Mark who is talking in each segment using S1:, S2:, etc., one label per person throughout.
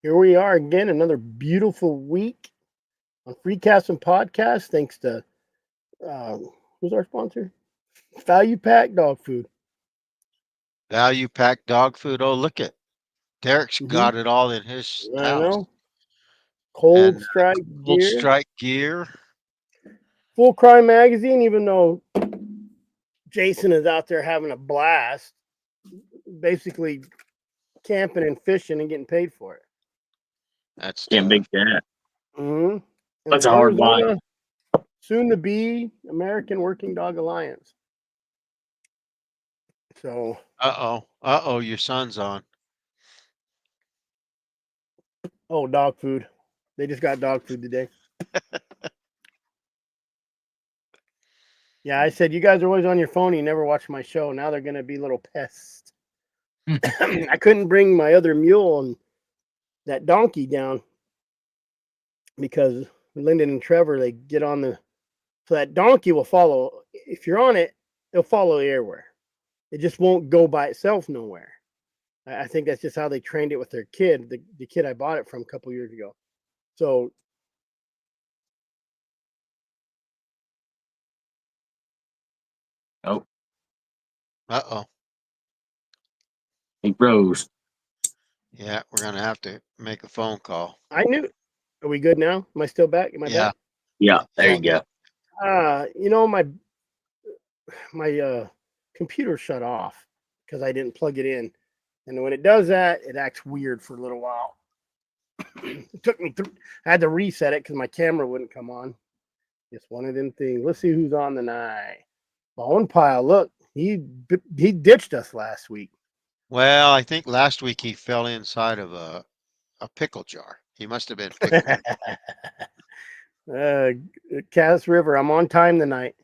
S1: Here we are again, another beautiful week on Freecast and Podcast. Thanks to who's our sponsor? Value Pack Dog Food.
S2: Value Pack Dog Food. Oh, look at Derek's
S1: Mm-hmm.
S2: got it all in his
S1: I
S2: house.
S1: know. Cold
S2: And
S1: Strike
S2: Cold
S1: gear,
S2: Strike gear.
S1: Full Crime Magazine. Even though Jason is out there having a blast, basically camping and fishing and getting paid for it.
S2: That's
S3: Can't beat that.
S1: Mm-hmm.
S3: That's a hard life.
S1: Soon to be American Working Dog Alliance. So,
S2: Your son's on.
S1: dog food. They just got dog food today. Yeah, I said, you guys are always on your phone. You never watch my show. Now they're going to be little pests. I couldn't bring my other mule and that donkey down because Lyndon and Trevor, they get on so that donkey will follow. If you're on it, it'll follow you everywhere. It just won't go by itself nowhere. I think that's just how they trained it with their kid, the kid I bought it from a couple years ago. So,
S3: Oh,
S2: Uh-oh.
S3: he froze.
S2: Yeah, we're going to have to make a phone call.
S1: I knew. Are we good now? Am I still back? Am I back?
S3: Yeah, there you go.
S1: My computer shut off because I didn't plug it in, and when it does that, it acts weird for a little while. It took me through. I had to reset it because my camera wouldn't come on. Just one of them things. Let's see who's on the night. Bone Pile. Look, he ditched us last week.
S2: Well, I think last week he fell inside of a pickle jar. He must have been pickling.
S1: Cass River. I'm on time tonight.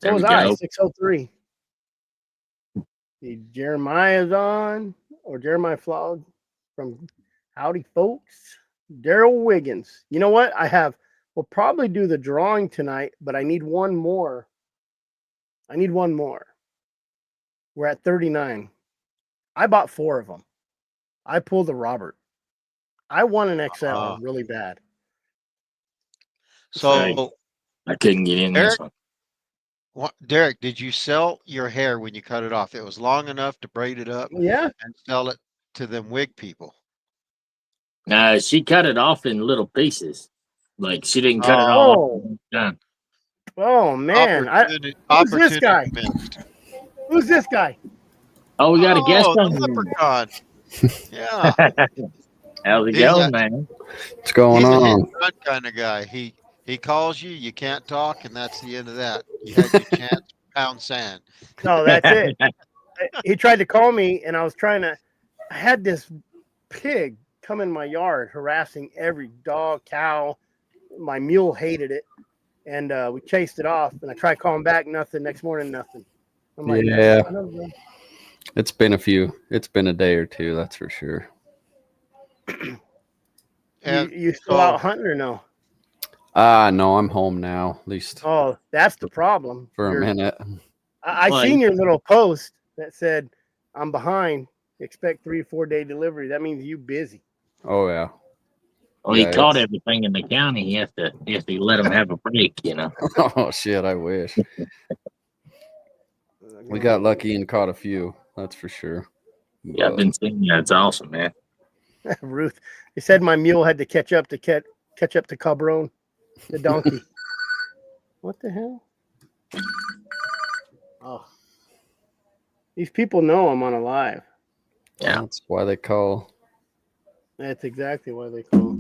S1: So
S3: There
S1: was
S3: we
S1: I.
S3: go.
S1: 6:03. Jeremiah's on, or Jeremiah Flawed from Howdy Folks. Daryl Wiggins. You know what? We'll probably do the drawing tonight, but I need one more. We're at 39. I bought 4 of them. I pulled a Robert. I won an XL really bad.
S2: So,
S3: I couldn't get in this one.
S2: Derek, did you sell your hair when you cut it off? It was long enough to braid it up
S1: Yeah.
S2: and sell it to them wig people.
S3: She cut it off in little pieces. Like she didn't cut it
S1: Oh.
S3: all done.
S1: Oh man. Who's this guy?
S2: Missed.
S1: Who's this guy?
S3: Oh, we got a guest on
S2: the
S3: here.
S2: leprechaun. Yeah.
S3: How's it
S2: He's
S3: going, man?
S4: What's going
S2: He's a hit
S4: on?
S2: and run kind of guy. He calls you, you can't talk, and that's the end of that. You had your chance, pound sand.
S1: No, that's it. He tried to call me, and I had this pig come in my yard harassing every dog, cow. My mule hated it, and we chased it off, and I tried calling back, nothing. Next morning, nothing. I'm like,
S4: Yeah. It's been a day or two, that's for sure.
S1: You still out hunting or no?
S4: No, I'm home now, at least
S1: Oh, that's the problem.
S4: for a minute.
S1: I seen your little post that said, I'm behind. Expect 3 or 4 day delivery. That means you busy.
S4: Oh yeah.
S3: Well, he caught everything in the county. He has to let him have a break, you know.
S4: Oh shit, I wish. We got lucky and caught a few, that's for sure.
S3: Yeah, I've been seeing that. It's awesome, man.
S1: Ruth, they said my mule had to catch up to Cabron, the donkey. What the hell? Oh, these people know I'm on a live.
S3: Yeah,
S4: that's why they call.
S1: That's exactly why they call.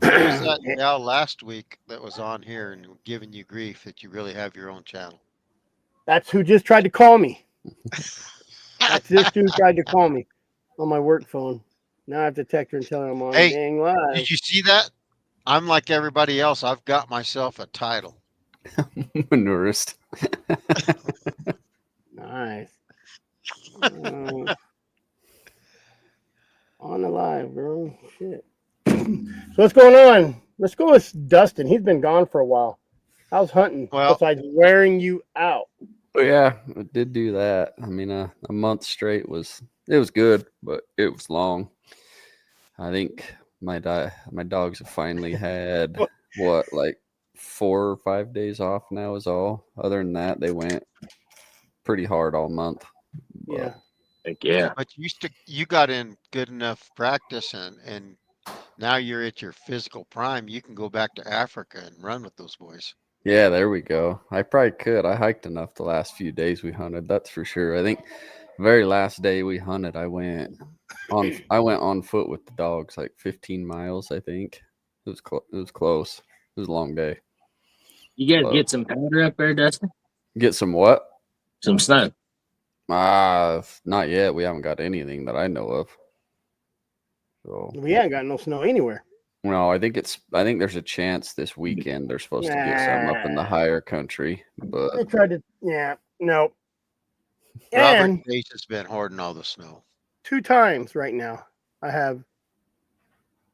S2: There's that gal last week that was on here and giving you grief that you really have your own channel.
S1: That's who just tried to call me. That's this dude tried to call me on my work phone. Now I have to text her and tell her I'm on a dang live.
S2: Did you see that? I'm like everybody else. I've got myself a title.
S4: Manurist.
S1: Nice. On the live, bro. Shit. So what's going on? Let's go with Dustin. He's been gone for a while. How's hunting?
S2: Well,
S1: besides wearing you out.
S4: Yeah, I did do that. I mean, a month straight was good, but it was long. I think My dogs have finally had what, like 4 or 5 days off now is all. Other than that, they went pretty hard all month. But
S1: Yeah.
S3: Heck yeah.
S2: But you got in good enough practice and now you're at your physical prime. You can go back to Africa and run with those boys.
S4: yeah, there we go. I probably could. I hiked enough the last few days we hunted. That's for sure. I think very last day we hunted, I went on foot with the dogs like 15 miles, I think. It was it was close. It was a long day.
S3: You guys
S4: But
S3: get some powder up there, Dustin?
S4: get some what?
S3: Some snow.
S4: Not yet. We haven't got anything that I know of. So
S1: We ain't got no snow anywhere.
S4: no, I think there's a chance this weekend they're supposed to get some up in the higher country,
S1: They
S4: but
S1: tried to, no.
S2: Robert
S1: And
S2: Chase has been hoarding all the snow.
S1: 2 times right now, I have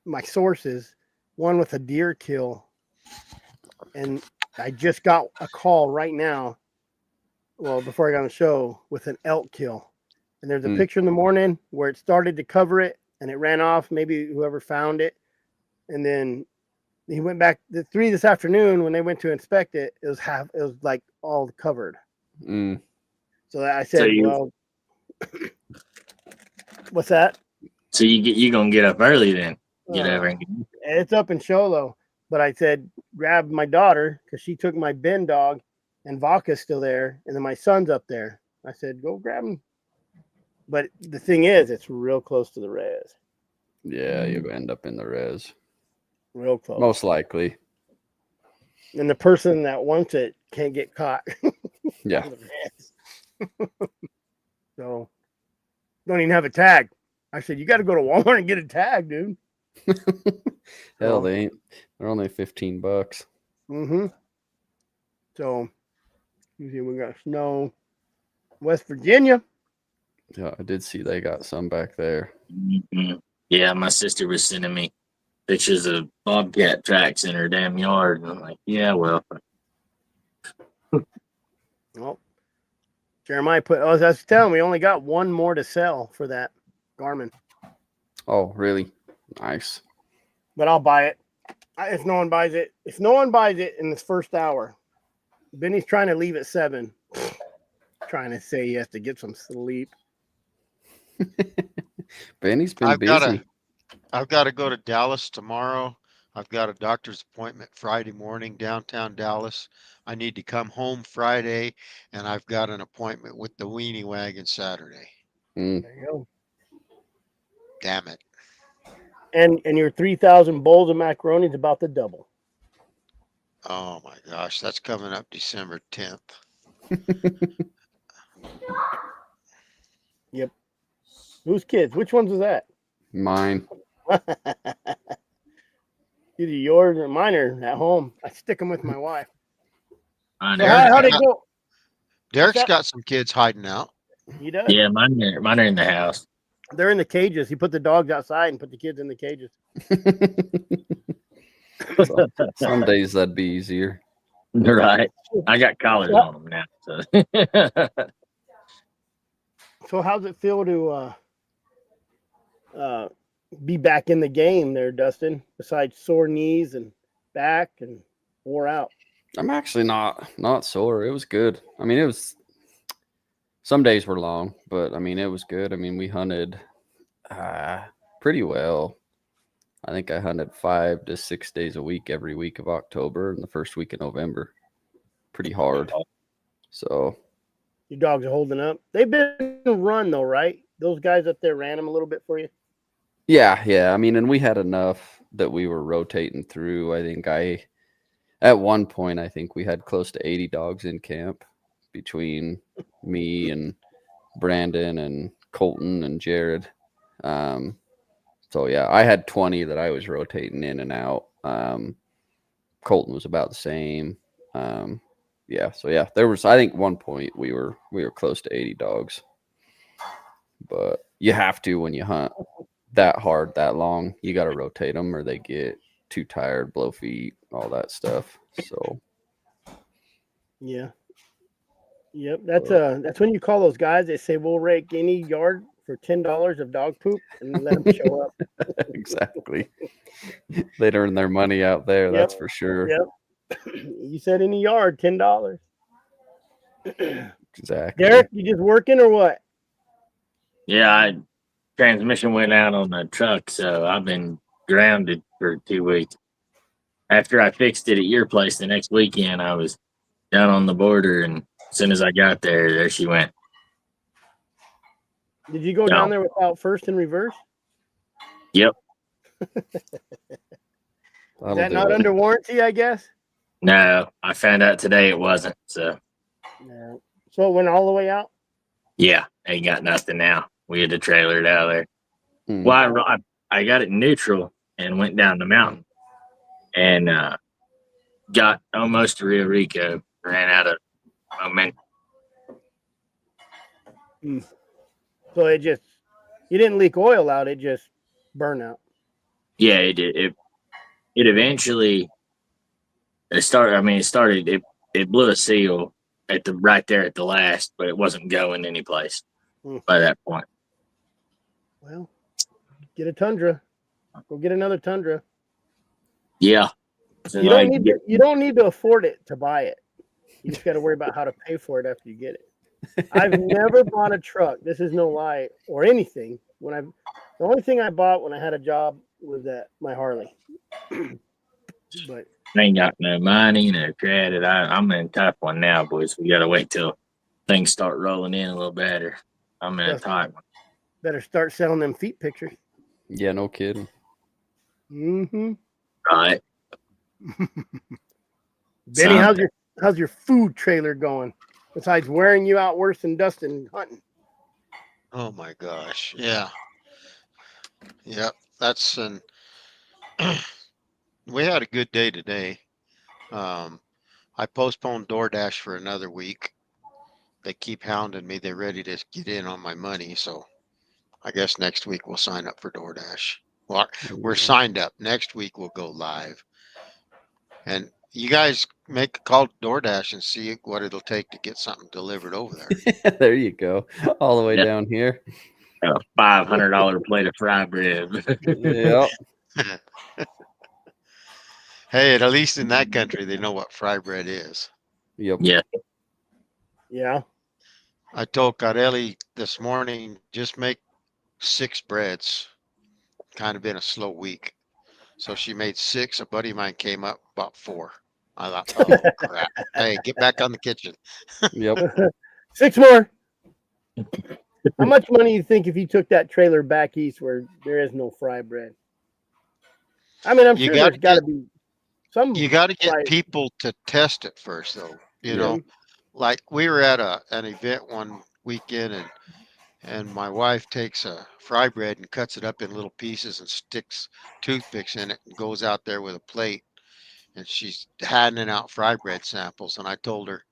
S1: my sources, one with a deer kill, and I just got a call right now, well, before I got on the show, with an elk kill. And there's a
S4: Hmm.
S1: picture in the morning where it started to cover it and it ran off, maybe whoever found it. And then he went back the 3 this afternoon when they went to inspect it, it was like all covered. So I said, well, what's that?
S3: So you gonna get up early then? Get over and get
S1: It's up in Sholo, but I said grab my daughter because she took my bin dog, and Vaca's still there, and then my son's up there. I said go grab him, but the thing is, it's real close to the res,
S4: yeah, you end up in the res.
S1: real close.
S4: Most likely.
S1: And the person that wants it can't get caught.
S4: Yeah.
S1: on the res. So don't even have a tag. I said you got to go to Walmart and get a tag, dude.
S4: Hell, they ain't. They're only $15.
S1: Mm-hmm. So you see, we got snow, West Virginia.
S4: Yeah, I did see they got some back there.
S3: Mhm. Yeah, my sister was sending me pictures of bobcat tracks in her damn yard, and I'm like, yeah, well,
S1: Well, Jeremiah put. Oh, I was telling. We only got one more to sell for that Garmin,
S4: Oh, really? Nice.
S1: but I'll buy it if no one buys it. If no one buys it in this first hour, Benny's trying to leave at 7. Trying to say he has to get some sleep.
S4: Benny's been busy.
S2: I've got to go to Dallas tomorrow. I've got a doctor's appointment Friday morning, downtown Dallas. I need to come home Friday, and I've got an appointment with the Weenie Wagon Saturday.
S4: Mm.
S1: There you go.
S2: Damn it.
S1: And your 3,000 bowls of macaroni is about to double.
S2: Oh my gosh, that's coming up December 10th.
S1: Yep. Whose kids? Which ones was that?
S4: Mine.
S1: Either yours or mine are at home. I stick them with my wife.
S3: mine
S1: So
S3: are-
S1: how'd it go?
S2: Derek's
S1: that?
S2: got some kids hiding out.
S1: He does.
S3: yeah, mine are in the house.
S1: They're in the cages. He put the dogs outside and put the kids in the cages.
S4: Some days that'd be easier.
S3: Right. I got collars on them now. So.
S1: So how's it feel to be back in the game there, Dustin? Besides sore knees and back and wore out.
S4: I'm actually not sore. It was good. I mean, it was some days were long, but I mean, it was good. I mean, we hunted pretty well. I think I hunted 5 to 6 days a week every week of October and the first week of November. Pretty hard. So
S1: Your dogs are holding up. They've been run though, right? Those guys up there ran them a little bit for you.
S4: yeah. I mean, and we had enough that we were rotating through. I think at one point, I think we had close to 80 dogs in camp between me and Brandon and Colton and Jared. So yeah, I had 20 that I was rotating in and out. Colton was about the same. There was, I think, one point we were close to 80 dogs. But you have to when you hunt that hard, that long. You got to rotate them, or they get too tired, blow feet, all that stuff. So
S1: Yeah. Yep. That's when you call those guys. They say we'll rake any yard for $10 of dog poop and let them show up.
S4: Exactly. They'd earn their money out there.
S1: Yep.
S4: That's for sure.
S1: Yep. You said in the yard, $10.
S4: Exactly.
S1: Derek, you just working or what?
S3: Yeah, transmission went out on the truck, so I've been grounded for 2 weeks. After I fixed it at your place the next weekend, I was down on the border, and as soon as I got there she went.
S1: Did you go
S3: No.
S1: down there without first and reverse?
S3: Yep.
S1: Is that not under warranty, I guess?
S3: No, I found out today it wasn't. So
S1: Yeah. So it went all the way out?
S3: yeah, ain't got nothing now. We had to trailer it out of there.
S4: Hmm.
S3: Well, I got it neutral and went down the mountain and got almost to Rio Rico. Ran out of momentum.
S1: So it just, you didn't leak oil out, it just burned out.
S3: Yeah, it did. It eventually it started. It blew a seal at the right there at the last, but it wasn't going anyplace by that point.
S1: Well, get a Tundra. Go get another Tundra.
S3: Yeah. So
S1: You don't need to afford it to buy it. You just got to worry about how to pay for it after you get it. I've never bought a truck. This is no lie or anything. The only thing I bought when I had a job was my Harley. But
S3: I ain't got no money, no credit. I'm in a tough one now, boys. We got to wait till things start rolling in a little better. I'm in a tight one.
S1: better start selling them feet pictures.
S4: Yeah, no kidding.
S1: Mm-hmm.
S3: Right.
S1: Benny, how's your food trailer going? Besides wearing you out worse than Dustin hunting.
S2: Oh my gosh. Yeah. Yep. That's we had a good day today. I postponed DoorDash for another week. They keep hounding me. They're ready to get in on my money. So I guess next week we'll sign up for DoorDash. Well, we're signed up. Next week we'll go live. And you guys make a call to DoorDash and see what it'll take to get something delivered over there.
S4: There you go. All the way down here.
S3: A $500 plate of fry bread.
S4: Yep.
S2: Hey, at least in that country, they know what fry bread is.
S4: Yep.
S3: Yeah.
S1: Yeah.
S2: I told Carelli this morning, just make 6 breads. Kind of been a slow week. So she made 6. A buddy of mine came up, bought 4. I thought, oh, crap. Hey, get back on the kitchen.
S4: Yep.
S1: 6 more. How much money do you think if you took that trailer back east where there is no fry bread? I mean, I'm sure there's got to be some.
S2: You got to get people to test it first, though. You know, like we were at an event one weekend, and my wife takes a fry bread and cuts it up in little pieces and sticks toothpicks in it and goes out there with a plate, and she's handing out fry bread samples. And I told her,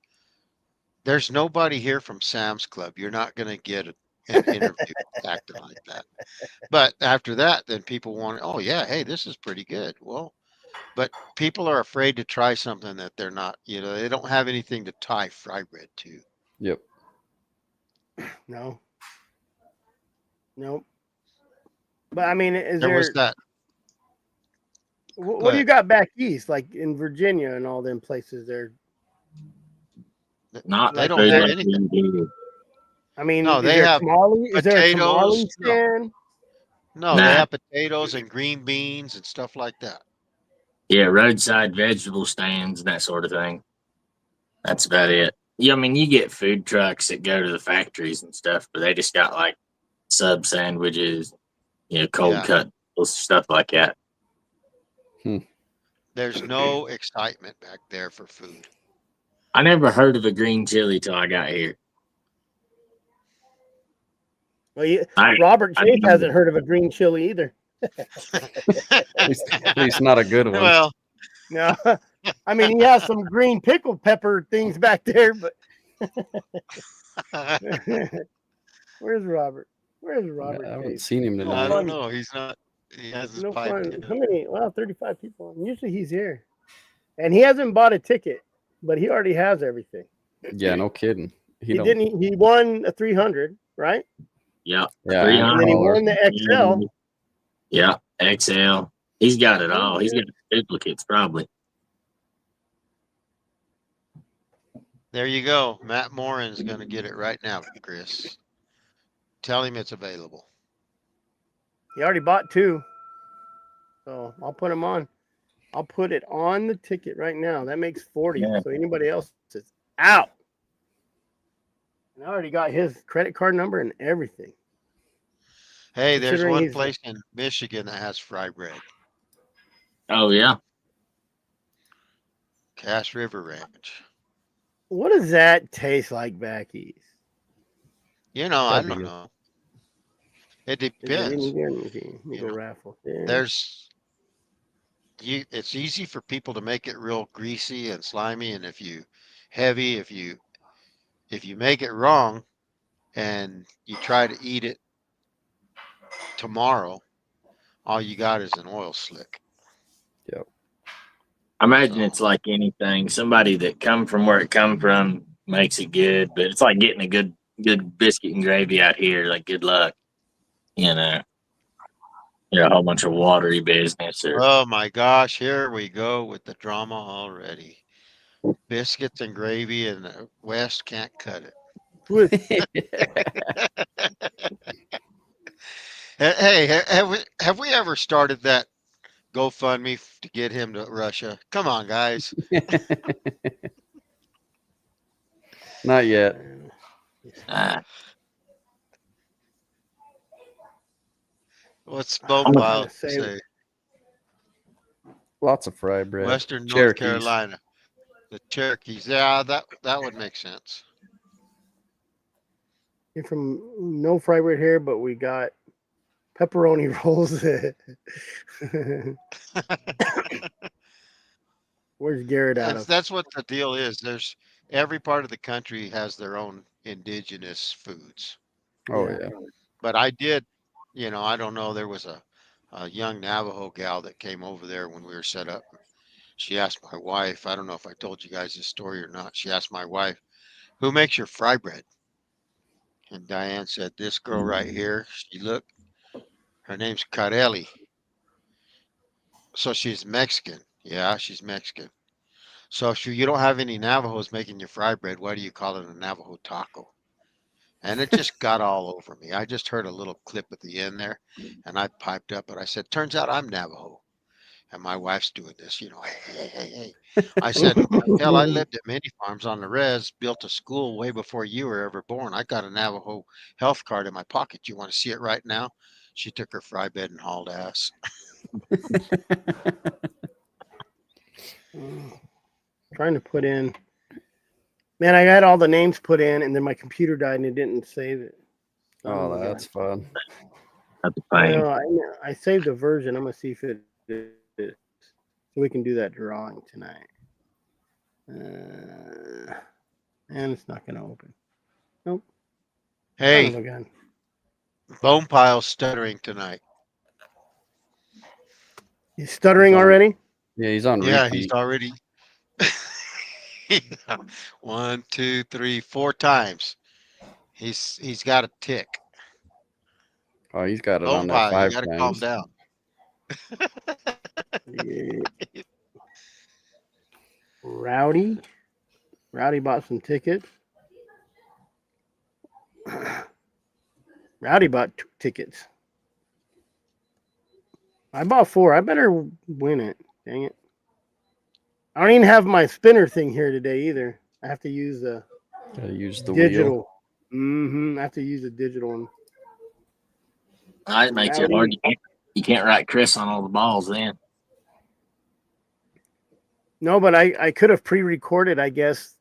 S2: there's nobody here from Sam's Club. You're not going to get an interview acting like that. But after that, then people want, oh yeah, hey, this is pretty good. Well, but people are afraid to try something that they're not, you know, they don't have anything to tie fry bread to.
S4: Yep.
S1: No. Nope. But I mean,
S2: There was that.
S1: What do you got back east, like in Virginia and all them places there?
S3: Not
S2: They don't have anything.
S1: I mean,
S2: no, they have
S1: is there a tamale
S2: potatoes.
S1: stand?
S2: No, they have potatoes and green beans and stuff like that.
S3: Yeah, roadside vegetable stands, that sort of thing. That's about it. Yeah, I mean, you get food trucks that go to the factories and stuff, but they just got like sub sandwiches, you know, cold cut stuff like that.
S2: There's no excitement back there for food.
S3: I never heard of a green chili till I got here.
S1: Well, Robert Chase hasn't heard of a green chili either.
S4: At least not a good one.
S2: Well,
S1: no, I mean, he has some green pickle pepper things back there, but where's Robert? Where's Robert?
S4: I haven't seen him tonight.
S2: I don't know. He's not. He has his pipe.
S1: How many? Well, 35 people. Usually he's here, and he hasn't bought a ticket, but he already has everything.
S4: Yeah, no kidding.
S1: He won a 300, right?
S3: Yeah.
S4: Yeah,
S3: 300.
S1: And then he won the XL.
S3: Yeah, XL. He's got it all.
S1: Oh,
S3: He's
S1: yeah.
S3: got duplicates probably.
S2: There you go. Matt Morin's going to get it right now, Chris. Tell him it's available.
S1: He already bought 2. So I'll put him on. I'll put it on the ticket right now. That makes 40.
S3: Yeah.
S1: So anybody else is out. And I already got his credit card number and everything.
S2: Hey, there's
S1: Considering
S2: one
S1: he's-
S2: place in Michigan that has fry bread.
S3: Oh yeah.
S2: Cass River Ranch.
S1: What does that taste like back east?
S2: You know, I
S4: Gotta
S2: don't
S4: be-
S2: know. It
S1: Is there any
S2: depends.
S1: there? Let me
S2: You
S1: go
S2: know,
S1: raffle. Yeah.
S2: It's easy for people to make it real greasy and slimy, and if you make it wrong and you try to eat it tomorrow, all you got is an oil slick.
S3: I imagine
S2: So-
S3: it's like anything. Somebody that come from where it come from makes it good, but it's like getting a good biscuit and gravy out here. Like good luck, you know. A whole bunch of watery business. Or
S2: Oh my gosh, here we go with the drama already. Biscuits and gravy, and the West can't cut it. Hey, have we ever started that GoFundMe to get him to Russia? Come on, guys.
S4: Not yet.
S2: What's
S1: I'm trying
S2: Bopile
S1: to save
S2: say?
S1: it.
S4: Lots of fry bread.
S2: Western North
S4: Cherokees.
S2: Carolina. The Cherokees. Yeah, that would make sense.
S1: You're from no fry bread here, but we got pepperoni rolls. Where's Garrett out of?
S2: That's what the deal is. There's every part of the country has their own indigenous foods.
S4: Oh
S1: Yeah.
S4: yeah.
S2: But I did, I don't know. There was a young Navajo gal that came over there when we were set up. She asked my wife, I don't know if I told you guys this story or not. She asked my wife, who makes your fry bread? And Diane said, this girl right here. She looked, her name's Carelli. So she's Mexican. Yeah, she's Mexican. So if you don't have any Navajos making your fry bread, why do you call it a Navajo taco? And it just got all over me. I just heard a little clip at the end there, and I piped up, and I said, turns out I'm Navajo. And my wife's doing this, hey. I said, hell, I lived at many farms on the res, built a school way before you were ever born. I got a Navajo health card in my pocket. You want to see it right now? She took her fry bed and hauled ass.
S1: Trying to put in. Man, I got all the names put in, and then my computer died and it didn't save it.
S4: Oh, that's fun.
S3: That's a pain.
S1: I saved a version. I'm gonna see if it is. So we can do that drawing tonight. And it's not gonna open. Nope. Son
S2: Hey,
S1: of a gun.
S2: Bone Pile's stuttering tonight.
S1: He's stuttering already.
S4: Yeah, he's on
S2: Yeah,
S4: repeat.
S2: he's already 1, 2, 3, 4 times. He's got a tick.
S4: Oh, he's got it
S2: Bone
S4: on there
S2: Pile, you
S4: 5
S2: got to calm
S4: times.
S2: down.
S1: Yeah. Rowdy bought some tickets. Rowdy bought 2 tickets. I bought 4. I better win it. Dang it. I don't even have my spinner thing here today either. I have to use the
S4: Gotta use the wheel.
S1: digital. I have to use the digital one.
S3: It makes it hard. You can't write Chris on all the balls then.
S1: No, but I could have pre-recorded, I guess.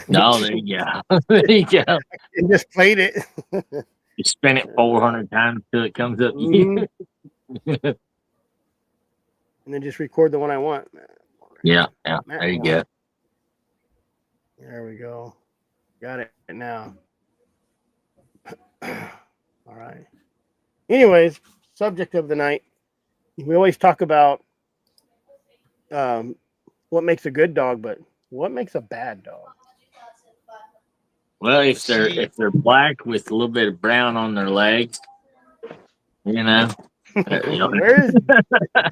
S3: No, there you go. There you go.
S1: And just played it.
S3: You spin it 400 times till it comes up to you.
S1: And then just record the one I want.
S3: Yeah. There you go.
S1: There we go. Got it now. All right. Anyways, subject of the night. We always talk about what makes a good dog, but what makes a bad dog?
S3: Well, if
S2: See,
S3: they're black with a little bit of brown on their legs, you know,
S1: Where is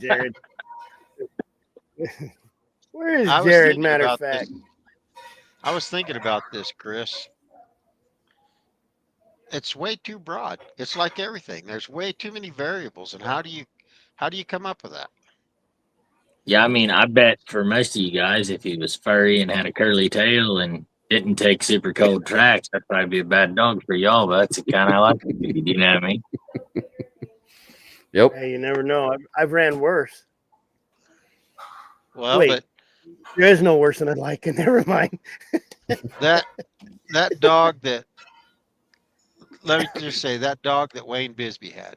S1: Jared? Where is
S2: I was
S1: Jared?
S2: thinking
S1: Matter of
S2: about this.
S1: fact,
S2: I was thinking about this, Chris. It's way too broad. It's like everything. There's way too many variables, and how do you come up with that?
S3: yeah. I mean, I bet for most of you guys, if he was furry and had a curly tail and didn't take super cold tracks, that'd probably be a bad dog for y'all. But that's kind of like it, you know what I mean?
S4: Yep.
S1: hey, you never know. I've ran worse.
S2: Well,
S1: Wait.
S2: but
S1: There is no worse than I'd like, and never mind.
S2: that that dog that let me just say that dog that Wayne Bisbee had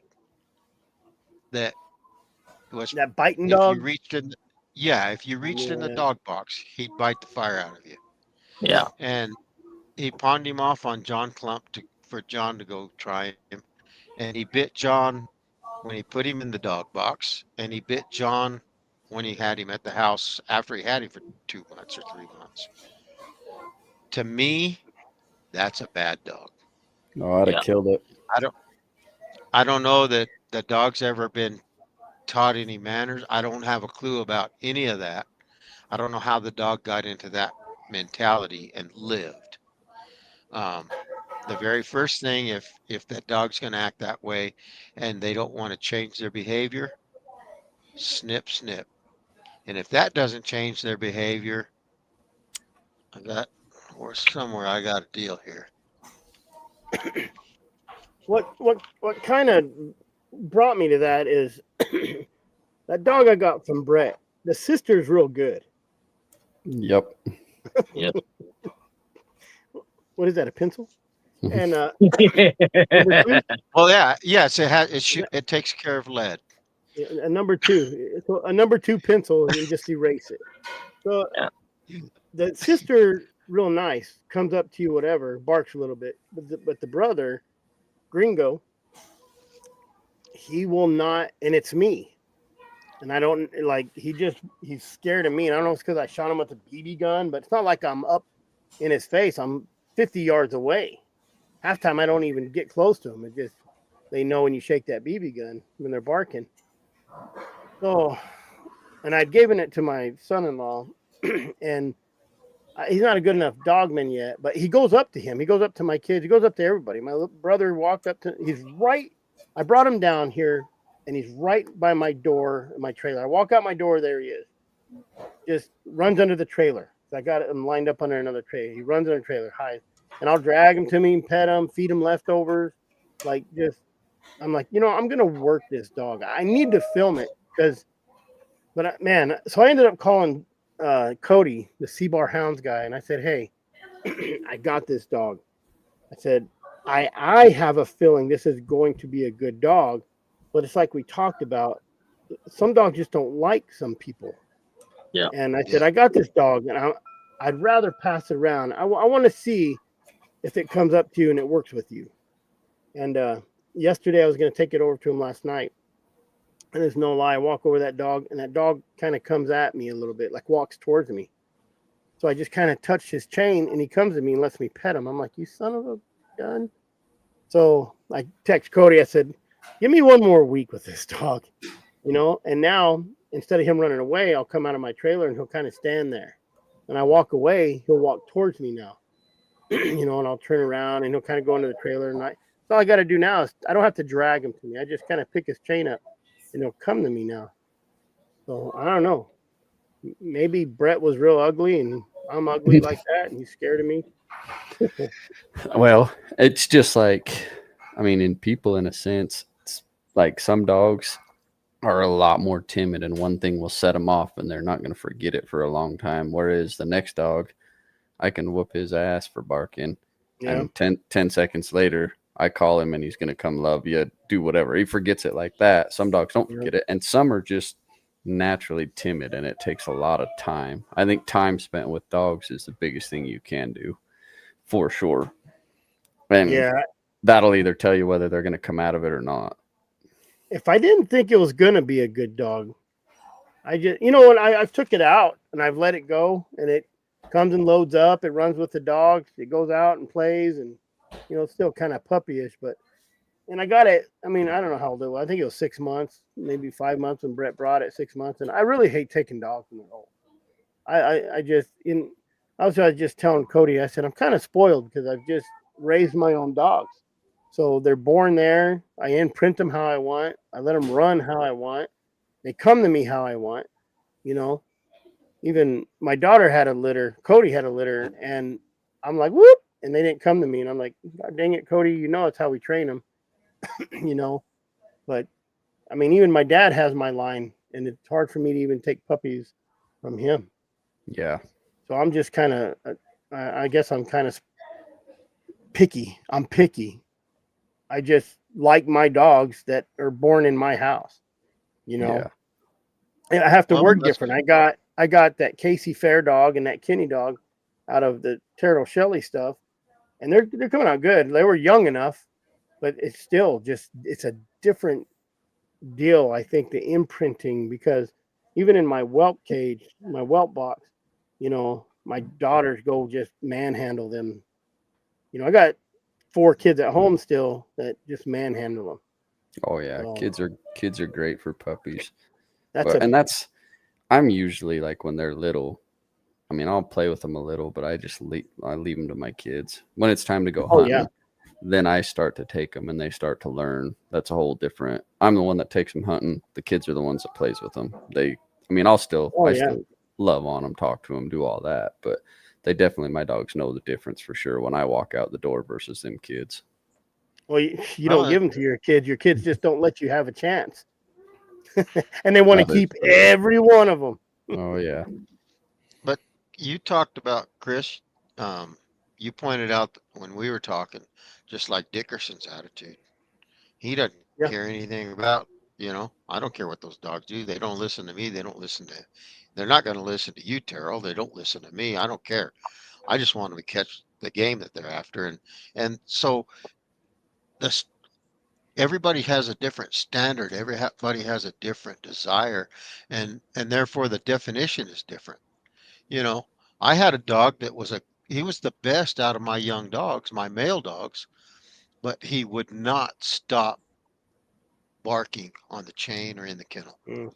S2: that was
S1: That biting
S2: if
S1: dog.
S2: you reached in yeah, if you reached in the
S1: Yeah.
S2: dog box, he'd bite the fire out of you.
S3: Yeah.
S2: And he pawned him off on John Clump for John to go try him. And he bit John when he put him in the dog box, and he bit John when he had him at the house after he had him for 2 months or 3 months. To me, that's a bad dog.
S4: No, I'd have
S3: Yeah.
S4: killed it.
S2: I don't know that the dog's ever been taught any manners. I don't have a clue about any of that. I don't know how the dog got into that mentality and lived. The very first thing, if that dog's going to act that way and they don't want to change their behavior, snip, snip. And if that doesn't change their behavior, or somewhere I got a deal here.
S1: What kind of brought me to that is that dog I got from Brett. The sister's real good.
S4: Yep.
S3: Yep.
S1: What is that? A pencil? And
S2: Well, yeah, yes, it takes care of lead.
S1: a number two, so a number two pencil, and just erase it. So
S3: Yeah.
S1: the sister, real nice, comes up to you, whatever, barks a little bit, but the brother, Gringo, he will not, and it's me. And I don't like. He's scared of me, and I don't know if it's because I shot him with a BB gun, but it's not like I'm up in his face. I'm 50 yards away. Half time I don't even get close to him. It just they know when you shake that BB gun when they're barking. So, and I'd given it to my son-in-law, and he's not a good enough dogman yet. But he goes up to him. He goes up to my kids. He goes up to everybody. My little brother walked up to. He's right. I brought him down here, and he's right by my door, my trailer. I walk out my door. There he is. Just runs under the trailer. I got him lined up under another trailer. He runs under the trailer, hides. And I'll drag him to me and pet him, feed him leftovers. Like, just, I'm like, I'm going to work this dog. I need to film it man, so I ended up calling Cody, the C-Bar Hounds guy. And I said, hey, I got this dog. I said, I have a feeling this is going to be a good dog, but it's like we talked about. Some dogs just don't like some people.
S3: Yeah.
S1: And I said, I got this dog, and I'd rather pass it around. I want to see if it comes up to you and it works with you. And yesterday I was going to take it over to him last night. And there's no lie. I walk over that dog, and that dog kind of comes at me a little bit, like walks towards me. So I just kind of touched his chain, and he comes to me and lets me pet him. I'm like, you son of a gun. So I text Cody. I said, give me one more week with this dog, and now instead of him running away, I'll come out of my trailer and he'll kind of stand there. And I walk away, he'll walk towards me now, and I'll turn around and he'll kind of go into the trailer. And all I got to do now is I don't have to drag him to me. I just kind of pick his chain up and he'll come to me now. So I don't know. Maybe Brett was real ugly and I'm ugly like that and he's scared of me.
S4: Well, it's just like, in people, in a sense, it's like some dogs are a lot more timid, and one thing will set them off and they're not going to forget it for a long time. Whereas the next dog, I can whoop his ass for barking. Yeah. And 10 seconds later, I call him and he's going to come love you, do whatever. He forgets it like that. Some dogs don't forget it. And some are just naturally timid, and it takes a lot of time. I think time spent with dogs is the biggest thing you can do, for sure. And that'll either tell you whether they're going to come out of it or not.
S1: If I didn't think it was going to be a good dog, I just, when I took it out and I've let it go, and Comes and loads up. It runs with the dogs. It goes out and plays, and it's still kind of puppyish. But and I got it. I mean, I don't know how old it was. I think it was 6 months, maybe 5 months when Brett brought it. 6 months, and I really hate taking dogs when they're old. I was just telling Cody. I said I'm kind of spoiled because I've just raised my own dogs. So they're born there. I imprint them how I want. I let them run how I want. They come to me how I want. Even my daughter had a litter. Cody had a litter, and I'm like, whoop, and they didn't come to me. And I'm like, God dang it, Cody, it's how we train them, But I mean, even my dad has my line, and it's hard for me to even take puppies from him.
S4: Yeah.
S1: So I'm just kind of, I guess I'm kind of picky. I'm picky. I just like my dogs that are born in my house,
S4: Yeah.
S1: And I have to
S2: Well,
S1: work
S2: that's
S1: different. I got that Casey Fair dog and that Kenny dog out of the Terrell Shelley stuff, and they're coming out good. They were young enough, but it's still it's a different deal. I think the imprinting, because even in my whelp cage, my whelp box, my daughters go just manhandle them. I got 4 kids at home still that just manhandle them.
S4: Oh yeah,
S1: So
S4: kids are great for puppies.
S1: that's
S4: I'm usually like when they're little. I mean, I'll play with them a little, but I leave them to my kids. When it's time to go hunting,
S1: yeah.
S4: then I start to take them and they start to learn. That's a whole different. I'm the one that takes them hunting. The kids are the ones that plays with them. I still love on them, talk to them, do all that, but my dogs know the difference for sure when I walk out the door versus them kids.
S1: Well, you don't give them to your kids. Your kids just don't let you have a chance. And they want to keep every one of them.
S4: Oh yeah.
S2: But you talked about Chris. You pointed out when we were talking, just like Dickerson's attitude. He doesn't care anything about, I don't care what those dogs do. They don't listen to me. They're not going to listen to you, Terrell. They don't listen to me. I don't care. I just want them to catch the game that they're after. And so this, everybody has a different standard. Everybody has a different desire. And therefore the definition is different. I had a dog that he was the best out of my young dogs, my male dogs, but he would not stop barking on the chain or in the kennel.
S1: Mm.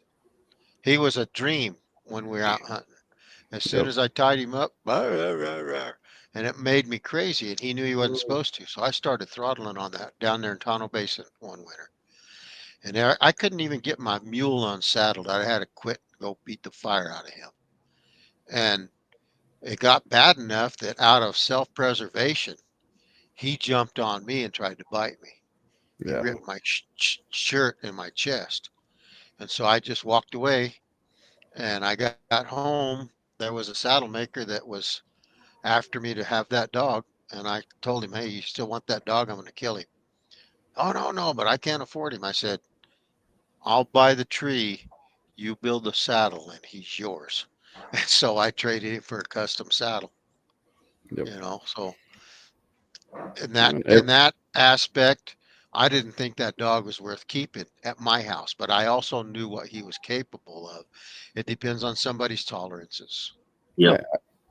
S2: He was a dream when we were out hunting. As soon as I tied him up, and it made me crazy, and he knew he wasn't supposed to. So I started throttling on that down there in Tonto Basin one winter. And there, I couldn't even get my mule unsaddled. I had to quit and go beat the fire out of him. And it got bad enough that out of self-preservation, he jumped on me and tried to bite me. He ripped my shirt and my chest. And so I just walked away, and I got home. There was a saddle maker that was after me to have that dog. And I told him, hey, you still want that dog? I'm going to kill him. Oh, no, but I can't afford him. I said, I'll buy the tree. You build the saddle and he's yours. And so I traded him for a custom saddle, so in that aspect, I didn't think that dog was worth keeping at my house, but I also knew what he was capable of. It depends on somebody's tolerances.
S3: Yeah.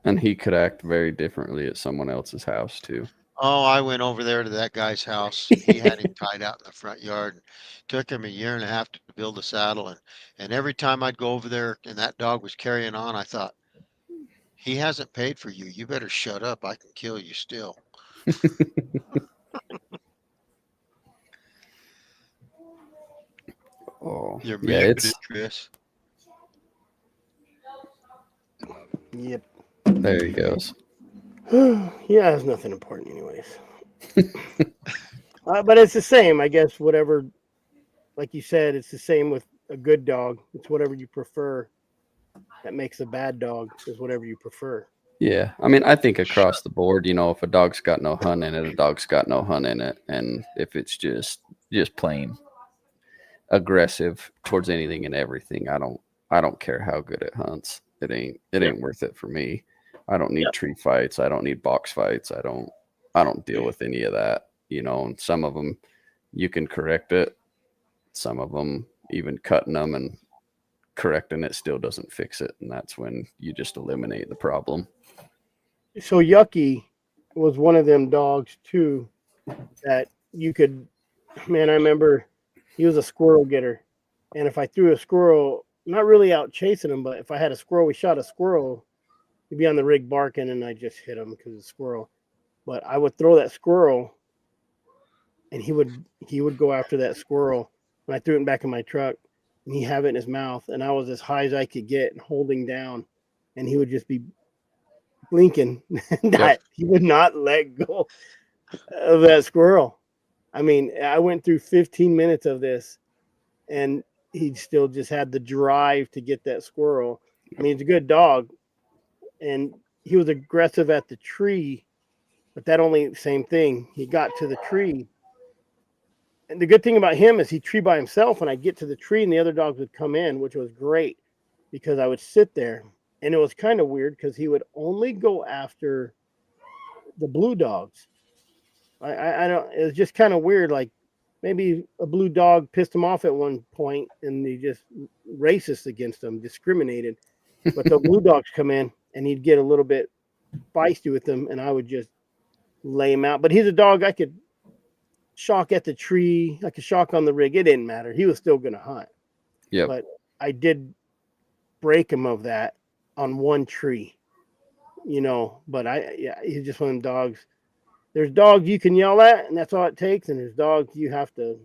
S4: And he could act very differently at someone else's house too.
S2: Oh, I went over there to that guy's house. He had him tied out in the front yard. And took him a year and a half to build a saddle. And every time I'd go over there and that dog was carrying on, I thought, he hasn't paid for you. You better shut up. I can kill you still.
S4: Oh,
S2: You're
S4: yeah,
S2: muted, Chris.
S1: Yep.
S4: There he goes.
S1: Yeah, it's nothing important, anyways. But it's the same, I guess. Whatever, like you said, it's the same with a good dog. It's whatever you prefer. That makes a bad dog is whatever you prefer.
S4: Yeah, I mean, I think across the board, if a dog's got no hunt in it, a dog's got no hunt in it, and if it's just plain aggressive towards anything and everything, I don't care how good it hunts. It ain't worth it for me. I don't need tree fights. I don't need box fights. I don't deal with any of that. And some of them you can correct it. Some of them, even cutting them and correcting it still doesn't fix it, and that's when you just eliminate the problem.
S1: So Yucky was one of them dogs too that you could. Man, I remember he was a squirrel getter, and if I threw a squirrel, not really out chasing him, but if I had a squirrel, we shot a squirrel, he'd be on the rig barking, and I just hit him because it's a squirrel. But I would throw that squirrel, and he would go after that squirrel. And I threw it back in my truck, and he'd have it in his mouth, and I was as high as I could get and holding down, and he would just be blinking. That he would not let go of that squirrel. I mean, I went through 15 minutes of this, and he still just had the drive to get that squirrel. I mean, he's a good dog, and he was aggressive at the tree, but that only same thing. He got to the tree, and the good thing about him is he tree by himself. And I get to the tree, and the other dogs would come in, which was great because I would sit there, and it was kind of weird because he would only go after the blue dogs. I don't. It was just kind of weird. Like maybe a blue dog pissed him off at one point, and he just racist against them, discriminated. But the blue dogs come in, and he'd get a little bit feisty with them, and I would just lay him out. But he's a dog I could shock at the tree, I could shock on the rig. It didn't matter. He was still going to hunt.
S4: Yeah.
S1: But I did break him of that on one tree, you know. But he's just one of them dogs. There's dogs you can yell at, and that's all it takes. And there's dogs you have to.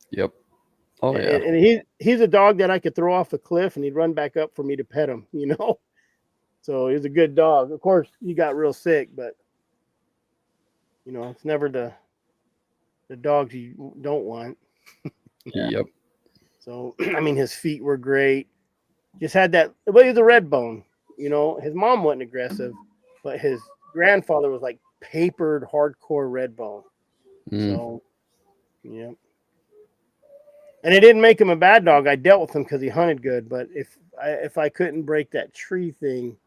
S4: Yep. Oh yeah.
S1: And he's a dog that I could throw off a cliff, and he'd run back up for me to pet him. You know. So he's a good dog. Of course, he got real sick, but you know, it's never the dogs you don't want.
S4: Yep.
S1: So I mean, his feet were great. Just had that. Well, he's a red bone. You know, his mom wasn't aggressive, but his grandfather was like papered hardcore red bone. So, yeah. And it didn't make him a bad dog. I dealt with him because he hunted good. But if I couldn't break that tree thing,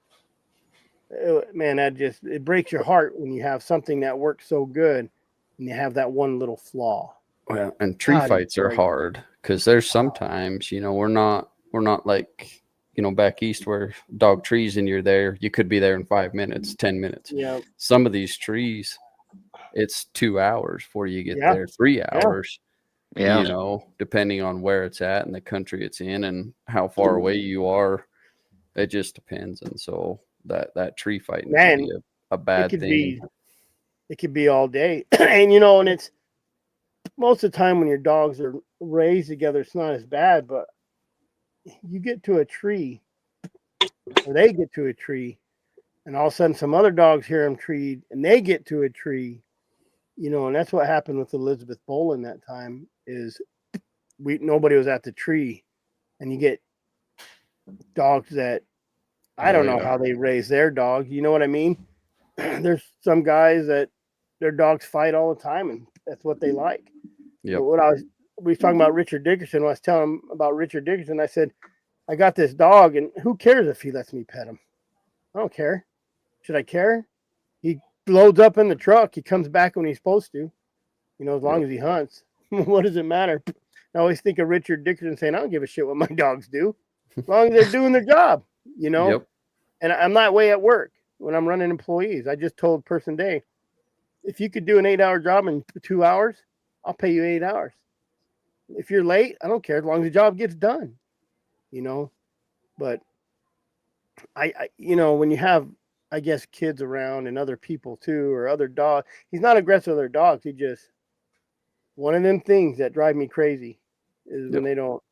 S1: man, it breaks your heart when you have something that works so good and you have that one little flaw.
S4: Well, and tree fights are hard because there's sometimes, you know, we're not like, you know, back east where dog trees and you're there, you could be there in 5 minutes, 10 minutes.
S1: Yeah.
S4: Some of these trees, it's 2 hours before you get there, 3 hours.
S3: Yeah.
S4: You know, depending on where it's at and the country it's in and how far away you are, it just depends. And so that tree fighting can be a bad thing.
S1: It could be all day. And you know, and it's most of the time when your dogs are raised together, it's not as bad, but you get to a tree, or they get to a tree, and all of a sudden some other dogs hear them treed, and they get to a tree, you know, and that's what happened with Elizabeth Bolin that time. Is nobody was at the tree, and you get dogs that I don't know how they raise their dog. You know what I mean? There's some guys that their dogs fight all the time, and that's what they like.
S4: Yeah.
S1: We was talking about Richard Dickerson. When I was telling him about Richard Dickerson, I said, I got this dog, and who cares if he lets me pet him? I don't care. Should I care? He loads up in the truck. He comes back when he's supposed to, you know, as long as he hunts. What does it matter? I always think of Richard Dickerson saying, I don't give a shit what my dogs do, as long as they're doing their job, you know?
S4: Yep.
S1: And I'm that way at work when I'm running employees. I just told Person Day, if you could do an 8-hour job in 2 hours, I'll pay you 8 hours. If you're late, I don't care, as long as the job gets done, you know? But I you know, when you have, I guess, kids around and other people too, or other dogs, he's not aggressive with their dogs. He just, one of them things that drive me crazy is when they don't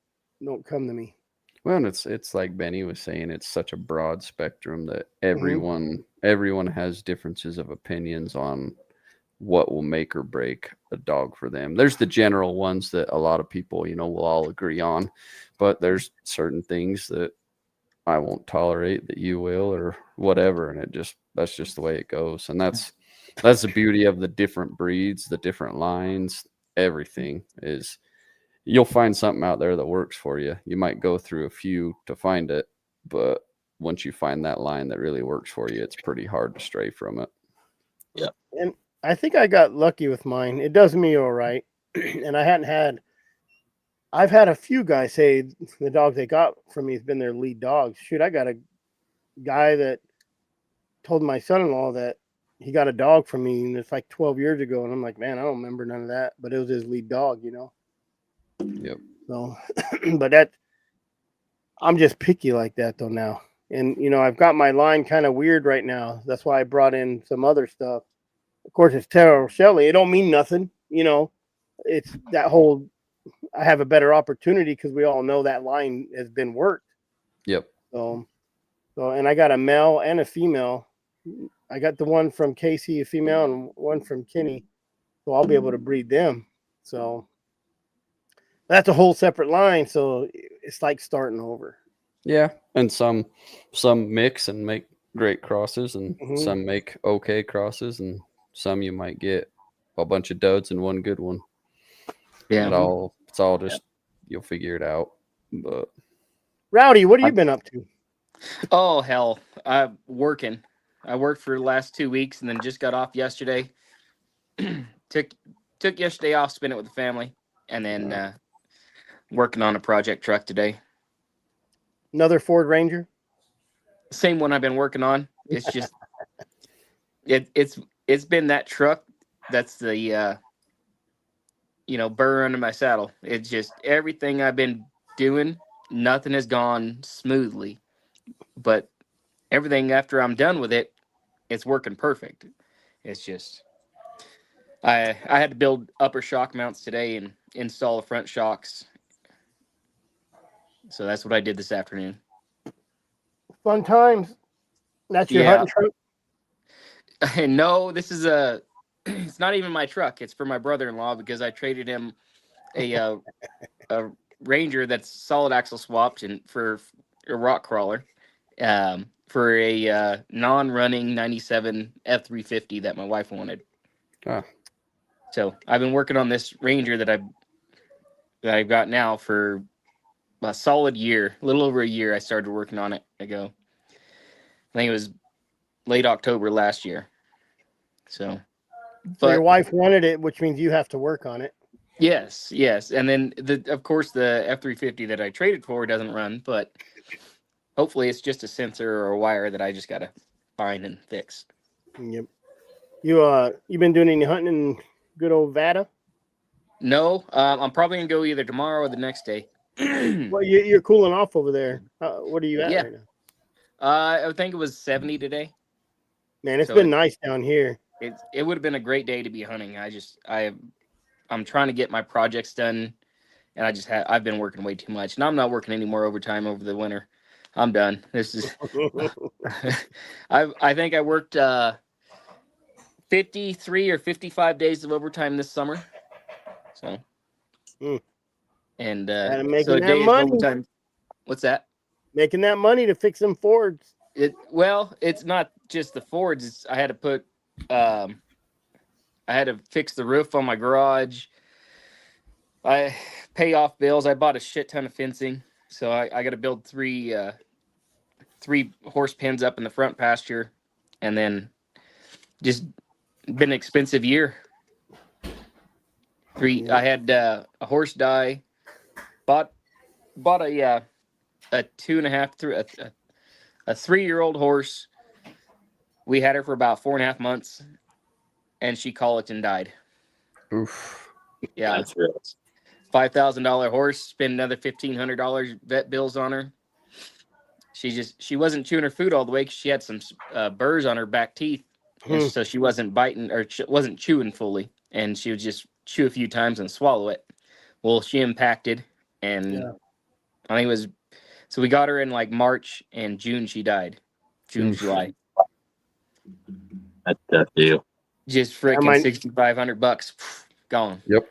S1: come to me.
S4: Well, and it's like Benny was saying, it's such a broad spectrum that everyone has differences of opinions on what will make or break a dog for them. There's the general ones that a lot of people, you know, will all agree on, but there's certain things that I won't tolerate that you will or whatever, and that's just the way it goes. And that's the beauty of the different breeds, the different lines. Everything is, you'll find something out there that works for you. You might go through a few to find it, but once you find that line that really works for you, it's pretty hard to stray from it.
S3: Yeah.
S1: And I think I got lucky with mine. It does me all right. And I've had a few guys say the dog they got from me has been their lead dog. Shoot, I got a guy that told my son-in-law that he got a dog from me, and it's like 12 years ago. And I'm like, man, I don't remember none of that, but it was his lead dog, you know?
S4: Yep.
S1: So, but I'm just picky like that though now. And, you know, I've got my line kind of weird right now. That's why I brought in some other stuff. Of course, it's Taro Shelley. It don't mean nothing, you know. It's that whole, I have a better opportunity because we all know that line has been worked.
S4: Yep.
S1: So, and I got a male and a female. I got the one from Casey, a female, and one from Kenny. So I'll be able to breed them. So that's a whole separate line. So it's like starting over.
S4: Yeah, and some mix and make great crosses, and some make okay crosses, and some you might get a bunch of duds and one good one.
S3: Yeah,
S4: it's all just you'll figure it out. But
S1: Rowdy, what have you been up to?
S5: Oh hell, I'm working. I worked for the last 2 weeks and then just got off yesterday. took yesterday off, spent it with the family, and then working on a project truck today.
S1: Another Ford Ranger?
S5: Same one I've been working on. It's just it's been that truck that's the burr under my saddle. It's just everything I've been doing, nothing has gone smoothly. But everything after I'm done with it, it's working perfect. It's just I had to build upper shock mounts today and install the front shocks. So that's what I did this afternoon.
S1: Fun times. That's your hunting truck?
S5: No, this is it's not even my truck. It's for my brother-in-law because I traded him a Ranger that's solid axle swapped and for a rock crawler, for a non-running 97 F350 that my wife wanted. So I've been working on this Ranger that I've got now for a solid year, a little over a year. I started working on it ago. I think it was late October last year. So
S1: your wife wanted it, which means you have to work on it.
S5: Yes. And then of course the F350 that I traded for doesn't run, but hopefully it's just a sensor or a wire that I just gotta find and fix.
S1: Yep. You been doing any hunting in good old Vada?
S5: No, I'm probably gonna go either tomorrow or the next day.
S1: Well, you're cooling off over there. What are you at right now?
S5: I think it was 70 today.
S1: Man, it's been nice down here.
S5: It would have been a great day to be hunting. I'm trying to get my projects done, and I've been working way too much, and I'm not working any more overtime over the winter. I'm done. This is I think I worked 53 or 55 days of overtime this summer. So and
S1: making that money.
S5: Overtime. What's that?
S1: Making that money to fix them Fords.
S5: It's not just the Fords. I had to fix the roof on my garage. I pay off bills. I bought a shit ton of fencing, so I got to build three horse pens up in the front pasture, and then just been an expensive year. I had a horse die. Bought a 2.5 a 3-year-old horse. We had her for about 4.5 months, and she colicked and died.
S4: Oof.
S5: Yeah,
S3: that's real.
S5: $5,000 horse. Spend another $1,500 vet bills on her. She wasn't chewing her food all the way because she had some burrs on her back teeth, and so she wasn't biting or wasn't chewing fully, and she would just chew a few times and swallow it. Well, she impacted, and I think it was. So we got her in like March, and June she died. July.
S3: That's a tough deal.
S5: Just freaking $6,500 gone.
S4: Yep.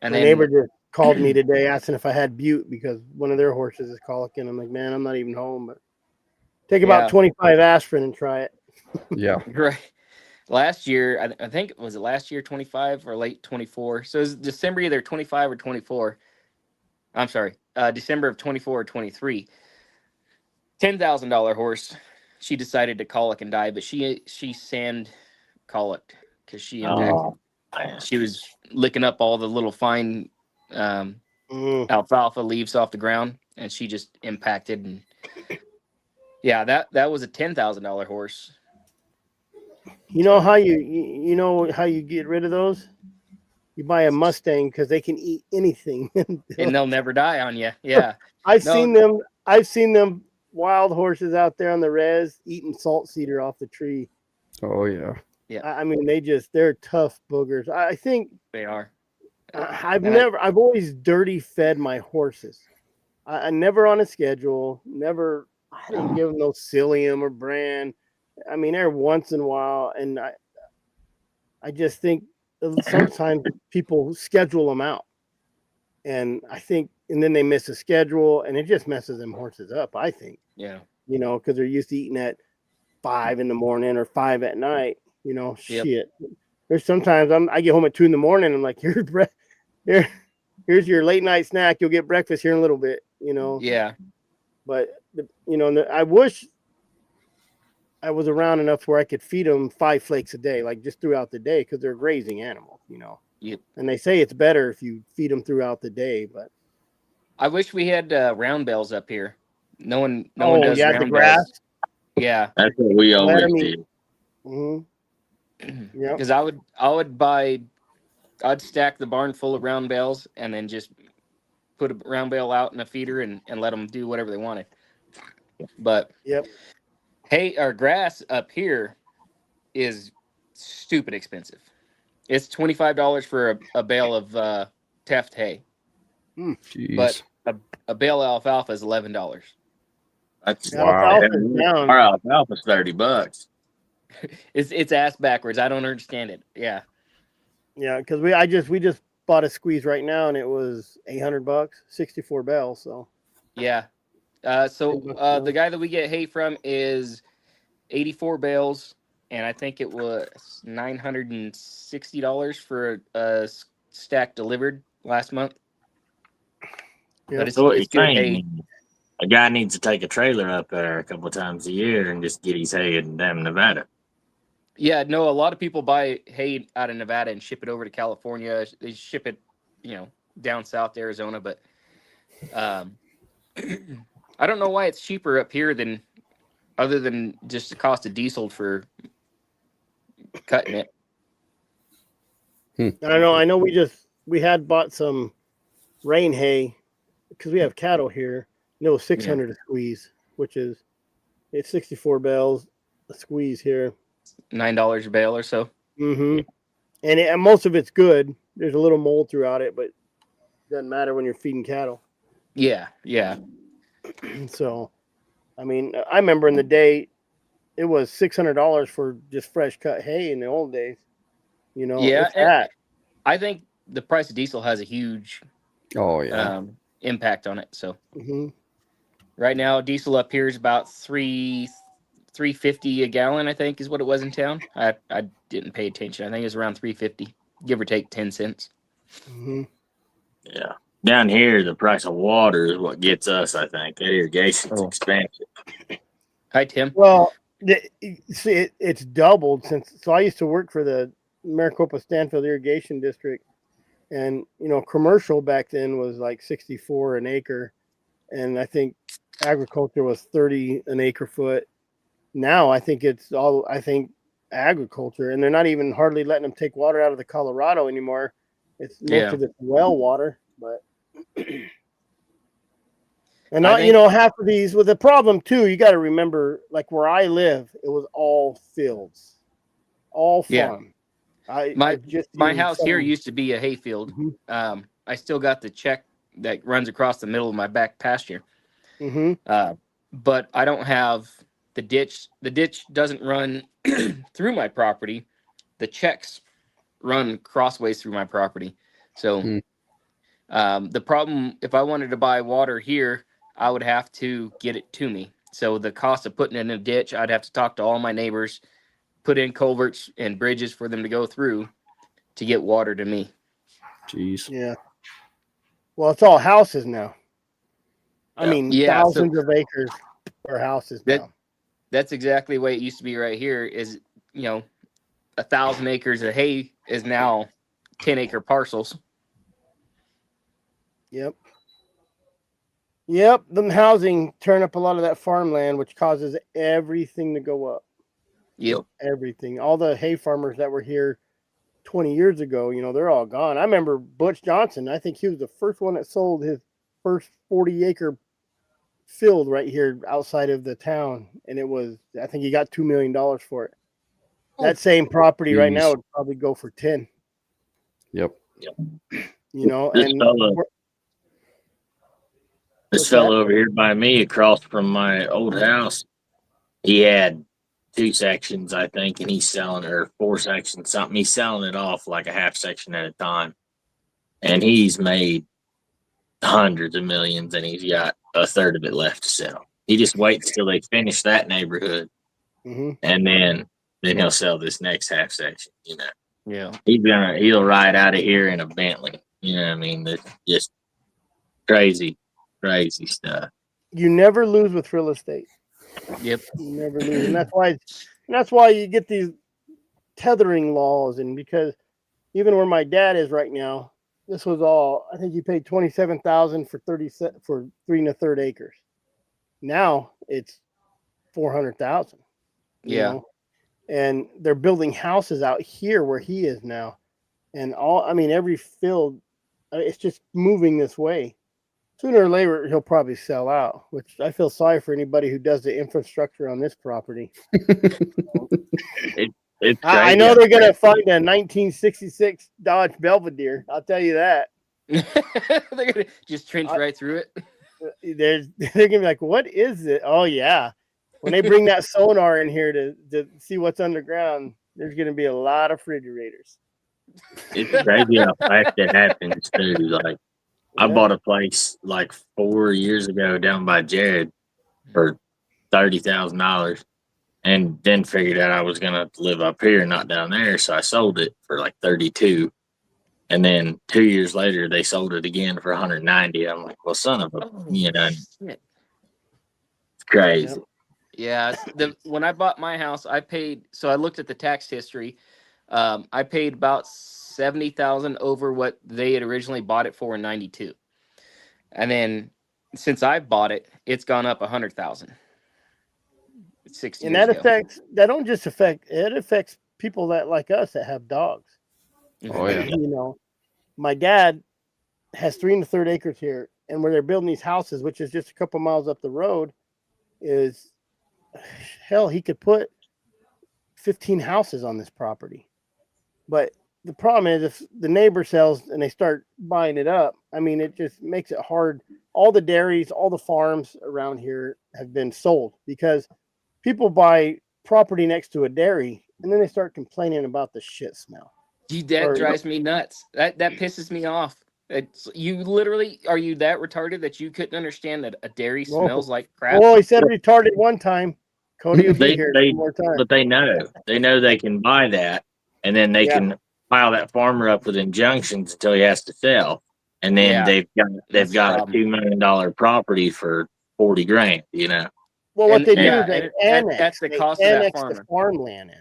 S1: And my neighbor just called me today asking if I had Butte because one of their horses is colicking. I'm like, man, I'm not even home, but take about 25 aspirin and try it.
S4: Yeah.
S5: Right. Last year, I think was it last year 25 or late 24. So it was December either 25 or 24. I'm sorry, December of 24 or 23. $10,000 horse. She decided to colic and die, but she sand colicked because she impacted. She was licking up all the little fine alfalfa leaves off the ground, and she just impacted. And Yeah, that was a $10,000 horse.
S1: You know how you know how you get rid of those? You buy a Mustang because they can eat anything.
S5: And they'll never die on you. Yeah.
S1: I've
S5: No.
S1: seen them. I've seen them wild horses out there on the res eating salt cedar off the tree.
S4: Oh yeah.
S1: I mean, they're tough boogers. I think
S5: They are.
S1: I've always dirty fed my horses. I never on a schedule. Never. I didn't give them no psyllium or bran. I mean, every once in a while, and I just think sometimes people schedule them out, and I think, and then they miss a schedule, and it just messes them horses up. I think,
S5: Yeah.
S1: because they're used to eating at 5 in the morning or 5 at night.
S5: Yep.
S1: Shit. There's sometimes I get home at 2 in the morning. I'm like, here's your late night snack. You'll get breakfast here in a little bit.
S5: Yeah.
S1: But I wish I was around enough where I could feed them 5 flakes a day, like just throughout the day, because they're grazing animals.
S5: Yep.
S1: And they say it's better if you feed them throughout the day. But
S5: I wish we had round bells up here. No one does
S1: the
S5: round
S1: grass.
S5: bells. Yeah.
S3: That's what we always
S1: them
S3: did.
S1: Mm-hmm. Yeah.
S5: Because I'd stack the barn full of round bells and then just put a round bale out in a feeder and let them do whatever they wanted. But
S1: Yep.
S5: hay or grass up here is stupid expensive. It's $25 for a bale of Teft hay,
S4: Jeez.
S5: but a bale of alfalfa is $11.
S3: That's
S1: Alfalfa's down.
S3: Our alfalfa's $30.
S5: It's ass backwards. I don't understand it. Yeah.
S1: Yeah, because we just bought a squeeze right now, and it was $800, 64 bells. So
S5: Yeah. So the guy that we get hay from is 84 bales, and I think it was $960 for a stack delivered last month.
S1: Yep.
S5: But it's
S3: So what you're
S5: good hay.
S3: saying, a guy needs to take a trailer up there a couple of times a year and just get his hay in damn Nevada.
S5: Yeah, no, a lot of people buy hay out of Nevada and ship it over to California. They ship it, down south to Arizona, but I don't know why it's cheaper up here other than just the cost of diesel for cutting it.
S1: I don't know. I know we had bought some rain hay because we have cattle here. And it was 600 a squeeze, which is it's 64 bells a squeeze here.
S5: $9 a bale or so.
S1: Mm-hmm. And most of it's good. There's a little mold throughout it, but it doesn't matter when you're feeding cattle.
S5: Yeah.
S1: So, I mean, I remember in the day, it was $600 for just fresh cut hay in the old days.
S5: Yeah,
S1: if that.
S5: I think the price of diesel has a huge impact on it. So right now, diesel up here is about $3.50 a gallon, I think, is what it was in town. I didn't pay attention. I think it was around $3.50, give or take 10 cents.
S1: Mm-hmm.
S3: Yeah. Down here, the price of water is what gets us, I think. That irrigation's expensive.
S5: Hi, Tim.
S1: Well, see, it's doubled since. So I used to work for the Maricopa Stanfield Irrigation District, and commercial back then was like 64 an acre, and I think agriculture was 30 an acre foot. Now I think it's all agriculture, and they're not even hardly letting them take water out of the Colorado anymore. It's most of it's well water, but and half of these with the problem too. You got to remember, like where I live, it was all fields, all farm.
S5: My house here used to be a hayfield. Mm-hmm. I still got the check that runs across the middle of my back pasture.
S1: Mm-hmm.
S5: But I don't have the ditch. The ditch doesn't run through my property. The checks run crossways through my property. So the problem, if I wanted to buy water here, I would have to get it to me. So the cost of putting it in a ditch, I'd have to talk to all my neighbors, put in culverts and bridges for them to go through to get water to me.
S4: Jeez.
S1: Yeah. Well, it's all houses now. I mean, thousands of acres are houses now.
S5: That's exactly the way it used to be right here is, 1,000 acres of hay is now 10-acre parcels.
S1: Yep. Yep, the housing turn up a lot of that farmland, which causes everything to go up.
S5: Yep.
S1: Everything. All the hay farmers that were here 20 years ago, they're all gone. I remember Butch Johnson. I think he was the first one that sold his first 40-acre field right here outside of the town, and I think he got $2 million for it. That same property right now would probably go for 10.
S4: Yep.
S3: This fellow over here by me, across from my old house, he had 2 sections, I think, and he's selling, or 4 sections, something. He's selling it off like a half section at a time, and he's made hundreds of millions, and he's got a third of it left to sell. He just waits till they finish that neighborhood, and then he'll sell this next half section.
S5: Yeah.
S3: He'll ride out of here in a Bentley. You know what I mean? It's just crazy stuff.
S1: You never lose with real estate.
S5: Yep.
S1: You never lose, and that's why you get these tethering laws, and because even where my dad is right now, this was all. I think he paid $27,000 for 3 1/3 acres. Now it's $400,000.
S5: Yeah.
S1: And they're building houses out here where he is now, and every field, it's just moving this way. Sooner or later, he'll probably sell out, which I feel sorry for anybody who does the infrastructure on this property. I know they're going to find a 1966 Dodge Belvedere. I'll tell you that.
S5: They're going to just trench right through it.
S1: They're going to be like, what is it? Oh, yeah. When they bring that sonar in here to see what's underground, there's going to be a lot of refrigerators.
S3: It's crazy how fast it happens, too. Like, I bought a place like 4 years ago down by Jared for $30,000, and then figured out I was gonna live up here, not down there. So I sold it for like 32, and then 2 years later they sold it again for 190. I'm like, well, son of a, it's crazy.
S5: Yeah. When I bought my house, I looked at the tax history. I paid about $70,000 over what they had originally bought it for in '92, and then since I bought it, it's gone up $100,000. 6 years
S1: and that
S5: ago.
S1: affects people that like us that have dogs.
S4: Oh yeah.
S1: My dad has 3 1/3 acres here, and where they're building these houses, which is just a couple miles up the road, is hell, he could put 15 houses on this property. But the problem is if the neighbor sells and they start buying it up, it just makes it hard. All the dairies, all the farms around here have been sold because people buy property next to a dairy and then they start complaining about the shit smell.
S5: That drives me nuts. That pisses me off. You literally, are you that retarded that you couldn't understand that a dairy smells like crap?
S1: Oh, he said retarded one time. Cody will be here one more time.
S3: But they know they can buy that, and then they can pile that farmer up with injunctions until he has to sell, and then they've got a $2 million property for 40 grand.
S1: Well, what they do is they annex.
S5: That's the cost of that farmer.
S1: The farmland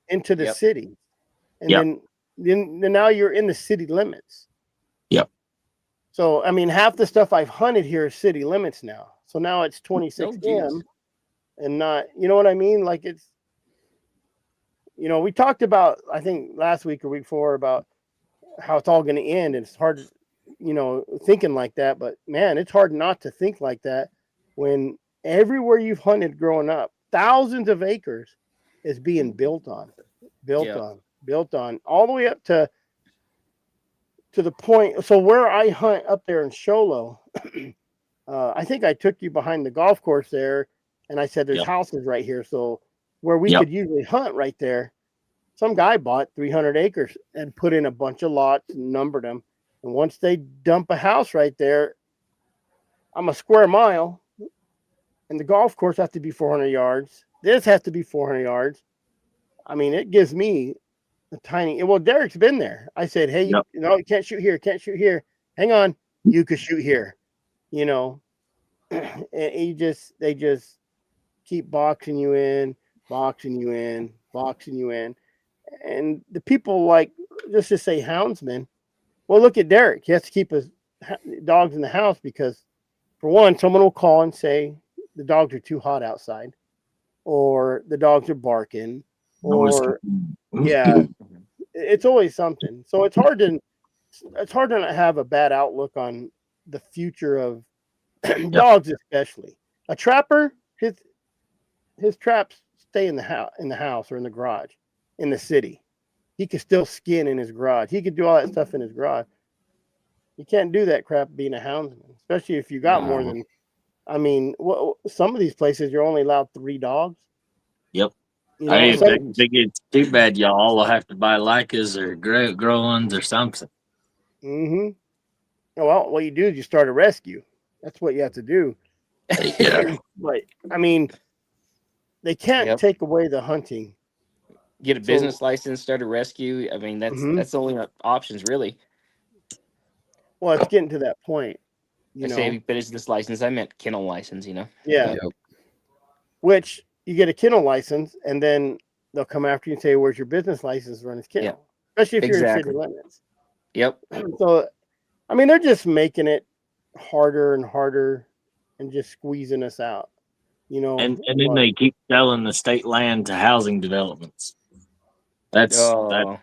S1: into the city, and then now you're in the city limits.
S3: Yep.
S1: So half the stuff I've hunted here is city limits now. So now it's 26M, and not, you know what I mean? Like it's. We talked about, I think last week or week before, about how it's all going to end, and it's hard, thinking like that. But man, it's hard not to think like that when everywhere you've hunted growing up, thousands of acres is being built on, all the way up to the point. So where I hunt up there in Show Low, I think I took you behind the golf course there, and I said there's houses right here. So where we could usually hunt right there, some guy bought 300 acres and put in a bunch of lots and numbered them. And once they dump a house right there, I'm a square mile, and the golf course has to be 400 yards. This has to be 400 yards. It gives me a tiny. Well, Derek's been there. I said, hey, you can't shoot here. Can't shoot here. Hang on, you could shoot here. And they just keep boxing you in. And the people, like, let's just say houndsmen. Well, look at Derek. He has to keep his dogs in the house because For one, someone will call and say the dogs are too hot outside, or the dogs are barking, or yeah, it's always something. So it's hard to not have a bad outlook on the future of dogs, especially a trapper. His traps stay in the house or in the garage, in the city. He could still skin in his garage. He could do all that stuff in his garage. You can't do that crap being a houndsman, especially if you got more than. I mean, some of these places you're only allowed 3 dogs.
S3: Yep.
S1: You know,
S3: Hey, if they get too bad, y'all will have to buy Lycas or grow ones or something.
S1: Mm-hmm. Well, what you do is you start a rescue. That's what you have to do.
S3: Yeah.
S1: But I mean, they can't take away the hunting.
S5: Get a business license, start a rescue. I mean, that's the only options, really.
S1: Well, it's getting to that point.
S5: I say business license. I meant kennel license.
S1: Yeah.
S4: Yep.
S1: Which you get a kennel license, and then they'll come after you and say, "Where's your business license to run his kennel?"
S5: Yeah.
S1: Especially if you're in city limits.
S5: Yep.
S1: So, I mean, they're just making it harder and harder, and just squeezing us out. You know,
S3: and then they keep selling the state land to housing developments. That's a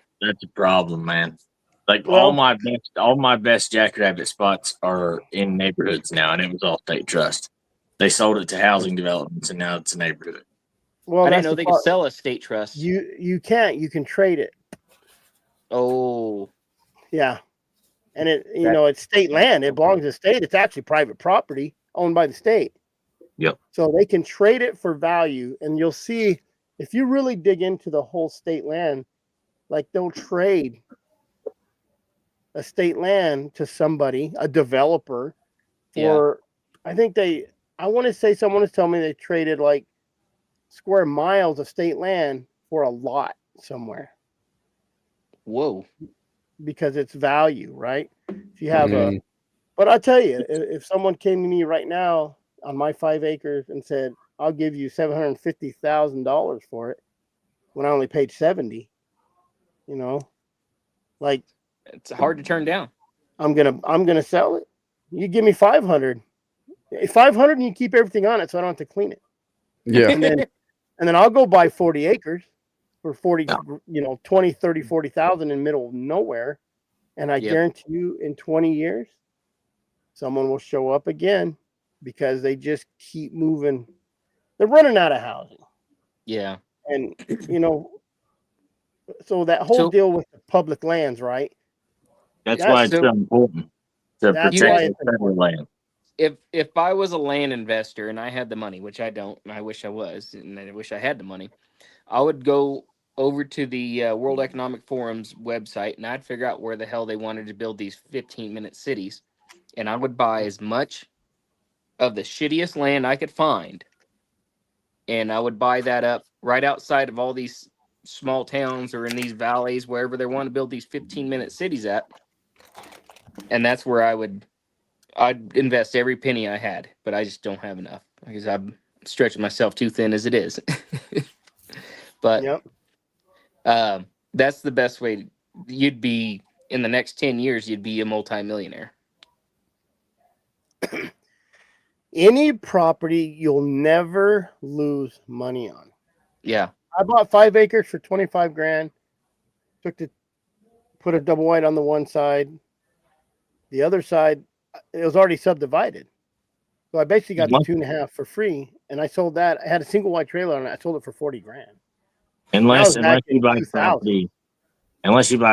S3: problem, man. Like all my best jackrabbit spots are in neighborhoods now, and it was all state trust. They sold it to housing developments, and now it's a neighborhood.
S1: Well,
S5: I didn't know they could sell a state trust.
S1: You can't. You can trade it.
S5: Oh,
S1: yeah, and it's state land. It belongs to the state. It's actually private property owned by the state.
S3: Yep.
S1: So they can trade it for value, and you'll see if you really dig into the whole state land, like they'll trade a state land to somebody, a developer, for I want to say someone was telling me they traded like square miles of state land for a lot somewhere.
S5: Whoa.
S1: Because it's value, right? If you have but I'll tell you, if someone came to me right now on my 5 acres and said, I'll give you $750,000 for it when I only paid 70, like
S5: it's hard to turn down.
S1: I'm gonna sell it. You give me 500, and you keep everything on it, so I don't have to clean it.
S4: Yeah,
S1: and then I'll go buy 40 acres for 20, 30, 40,000 in middle of nowhere, and I guarantee you, in 20 years, someone will show up again because they just keep moving. They're running out of housing.
S5: Yeah,
S1: and so that whole deal with the public lands, right?
S3: That's why it's so important to protect the federal land.
S5: If I was a land investor and I had the money, which I don't, and I wish I was, and I wish I had the money, I would go over to the World Economic Forum's website and I'd figure out where the hell they wanted to build these 15-minute cities, and I would buy as much of the shittiest land I could find, and I would buy that up right outside of all these small towns or in these valleys, wherever they want to build these 15-minute cities at. And that's where I'd invest every penny I had, but I just don't have enough because I'm stretching myself too thin as it is. But that's the best way. You'd be, in the next 10 years, you'd be a multimillionaire.
S1: Any property you'll never lose money on.
S5: Yeah.
S1: I bought 5 acres for 25 grand. Put a double wide on the one side. The other side, it was already subdivided. So I basically got the 2.5 for free, and I sold that. I had a single wide trailer on it. I sold it for 40 grand.
S3: Unless you buy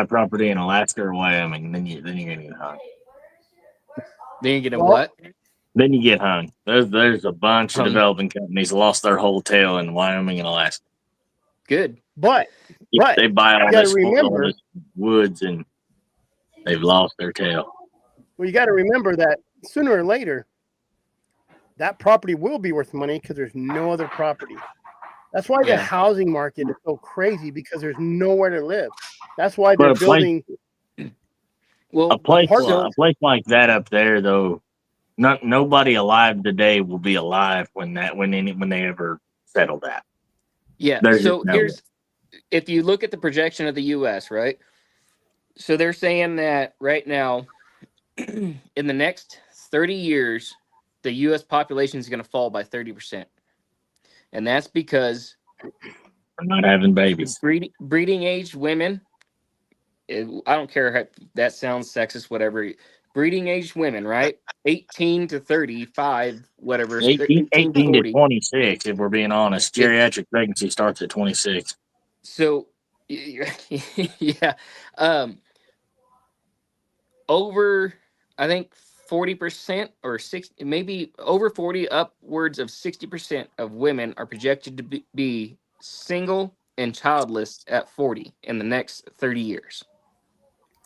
S3: property in Alaska or Wyoming, then you're gonna get hung.
S5: Then you get what?
S3: Then you get hung. There's a bunch of developing companies lost their whole tail in Wyoming and Alaska.
S5: Good.
S1: But
S3: they buy all this woods and they've lost their tail.
S1: Well, you got to remember that sooner or later, that property will be worth money because there's no other property. That's why the housing market is so crazy, because there's nowhere to live. That's why they're building.
S3: A place like that up there, though, nobody alive today will be alive when they ever settle that.
S5: Yeah. So if you look at the projection of the U.S., right? So they're saying that right now, in the next 30 years, the U.S. population is going to fall by 30%, and that's because
S3: We're not having babies.
S5: breeding age women. I don't care if that sounds sexist, whatever. Breeding age women, right? 18 to 35, whatever.
S3: 18
S5: to
S3: to
S5: 40.
S3: 26, if we're being honest. Geriatric pregnancy starts at 26.
S5: So, yeah. Over, I think 40% or 60, maybe over 40, upwards of 60% of women are projected to be single and childless at 40 in the next 30 years.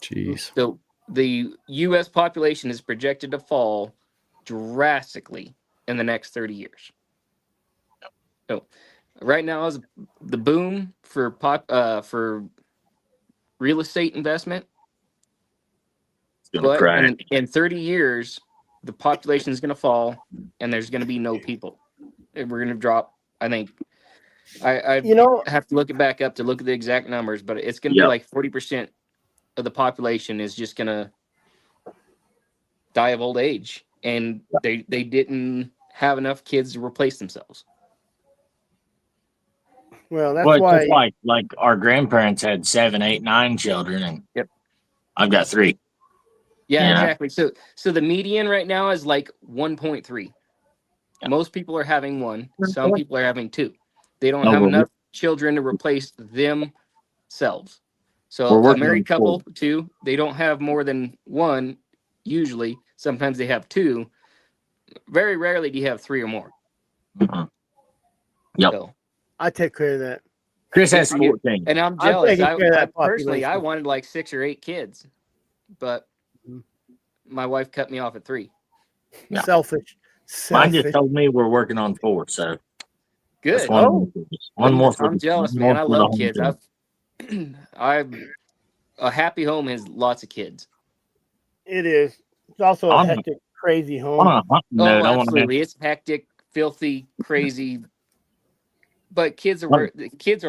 S4: Jeez.
S5: So the U.S. population is projected to fall drastically in the next 30 years. So right now is the boom for real estate investment.
S3: It's gonna
S5: But
S3: crash.
S5: in 30 years, the population is going to fall, and there's going to be no people. And we're going to drop. I think I have to look it back up to look at the exact numbers, but it's going to be
S3: Yep.
S5: like 40% of the population is just going to die of old age, and they didn't have enough kids to replace themselves.
S1: Well, that's
S3: Well, it's
S1: why.
S3: just like our grandparents had 7, 8, 9 children, and
S5: Yep.
S3: I've got 3.
S5: Yeah,
S3: Yeah.
S5: exactly. So the median right now is like 1.3.
S3: Yeah.
S5: Most people are having 1. Some people are having 2. They don't
S3: No,
S5: have
S3: we're-
S5: enough children to replace themselves. So
S3: We're
S5: a
S3: working
S5: married
S3: on
S5: couple, 2, they don't have more than 1. Usually, sometimes they have 2. Very rarely do you have 3 or more.
S3: Mhm. Yep.
S5: So,
S1: I take care of that.
S3: Chris has
S5: Good for you.
S3: 14.
S5: and I'm
S1: I'm
S5: jealous.
S1: taking care of
S5: I
S1: that
S5: personally, I
S1: population.
S5: wanted like 6 or 8 kids, but
S1: Mhm.
S5: my wife cut me off at 3.
S3: Yeah.
S1: Selfish.
S3: Mine just
S1: Selfish.
S3: told me we're working on 4, so that's
S5: Good.
S3: one.
S1: Oh.
S3: One more for
S5: I'm jealous,
S3: one
S5: man.
S3: more
S5: I
S3: for the
S5: love
S3: home
S5: kids.
S3: team.
S5: I've a happy home has lots of kids.
S1: It is. It's also a
S3: On a-
S1: hectic, crazy
S3: On
S1: home.
S3: a hunting note, I want to
S5: Absolutely. It's hectic, filthy, crazy. But kids are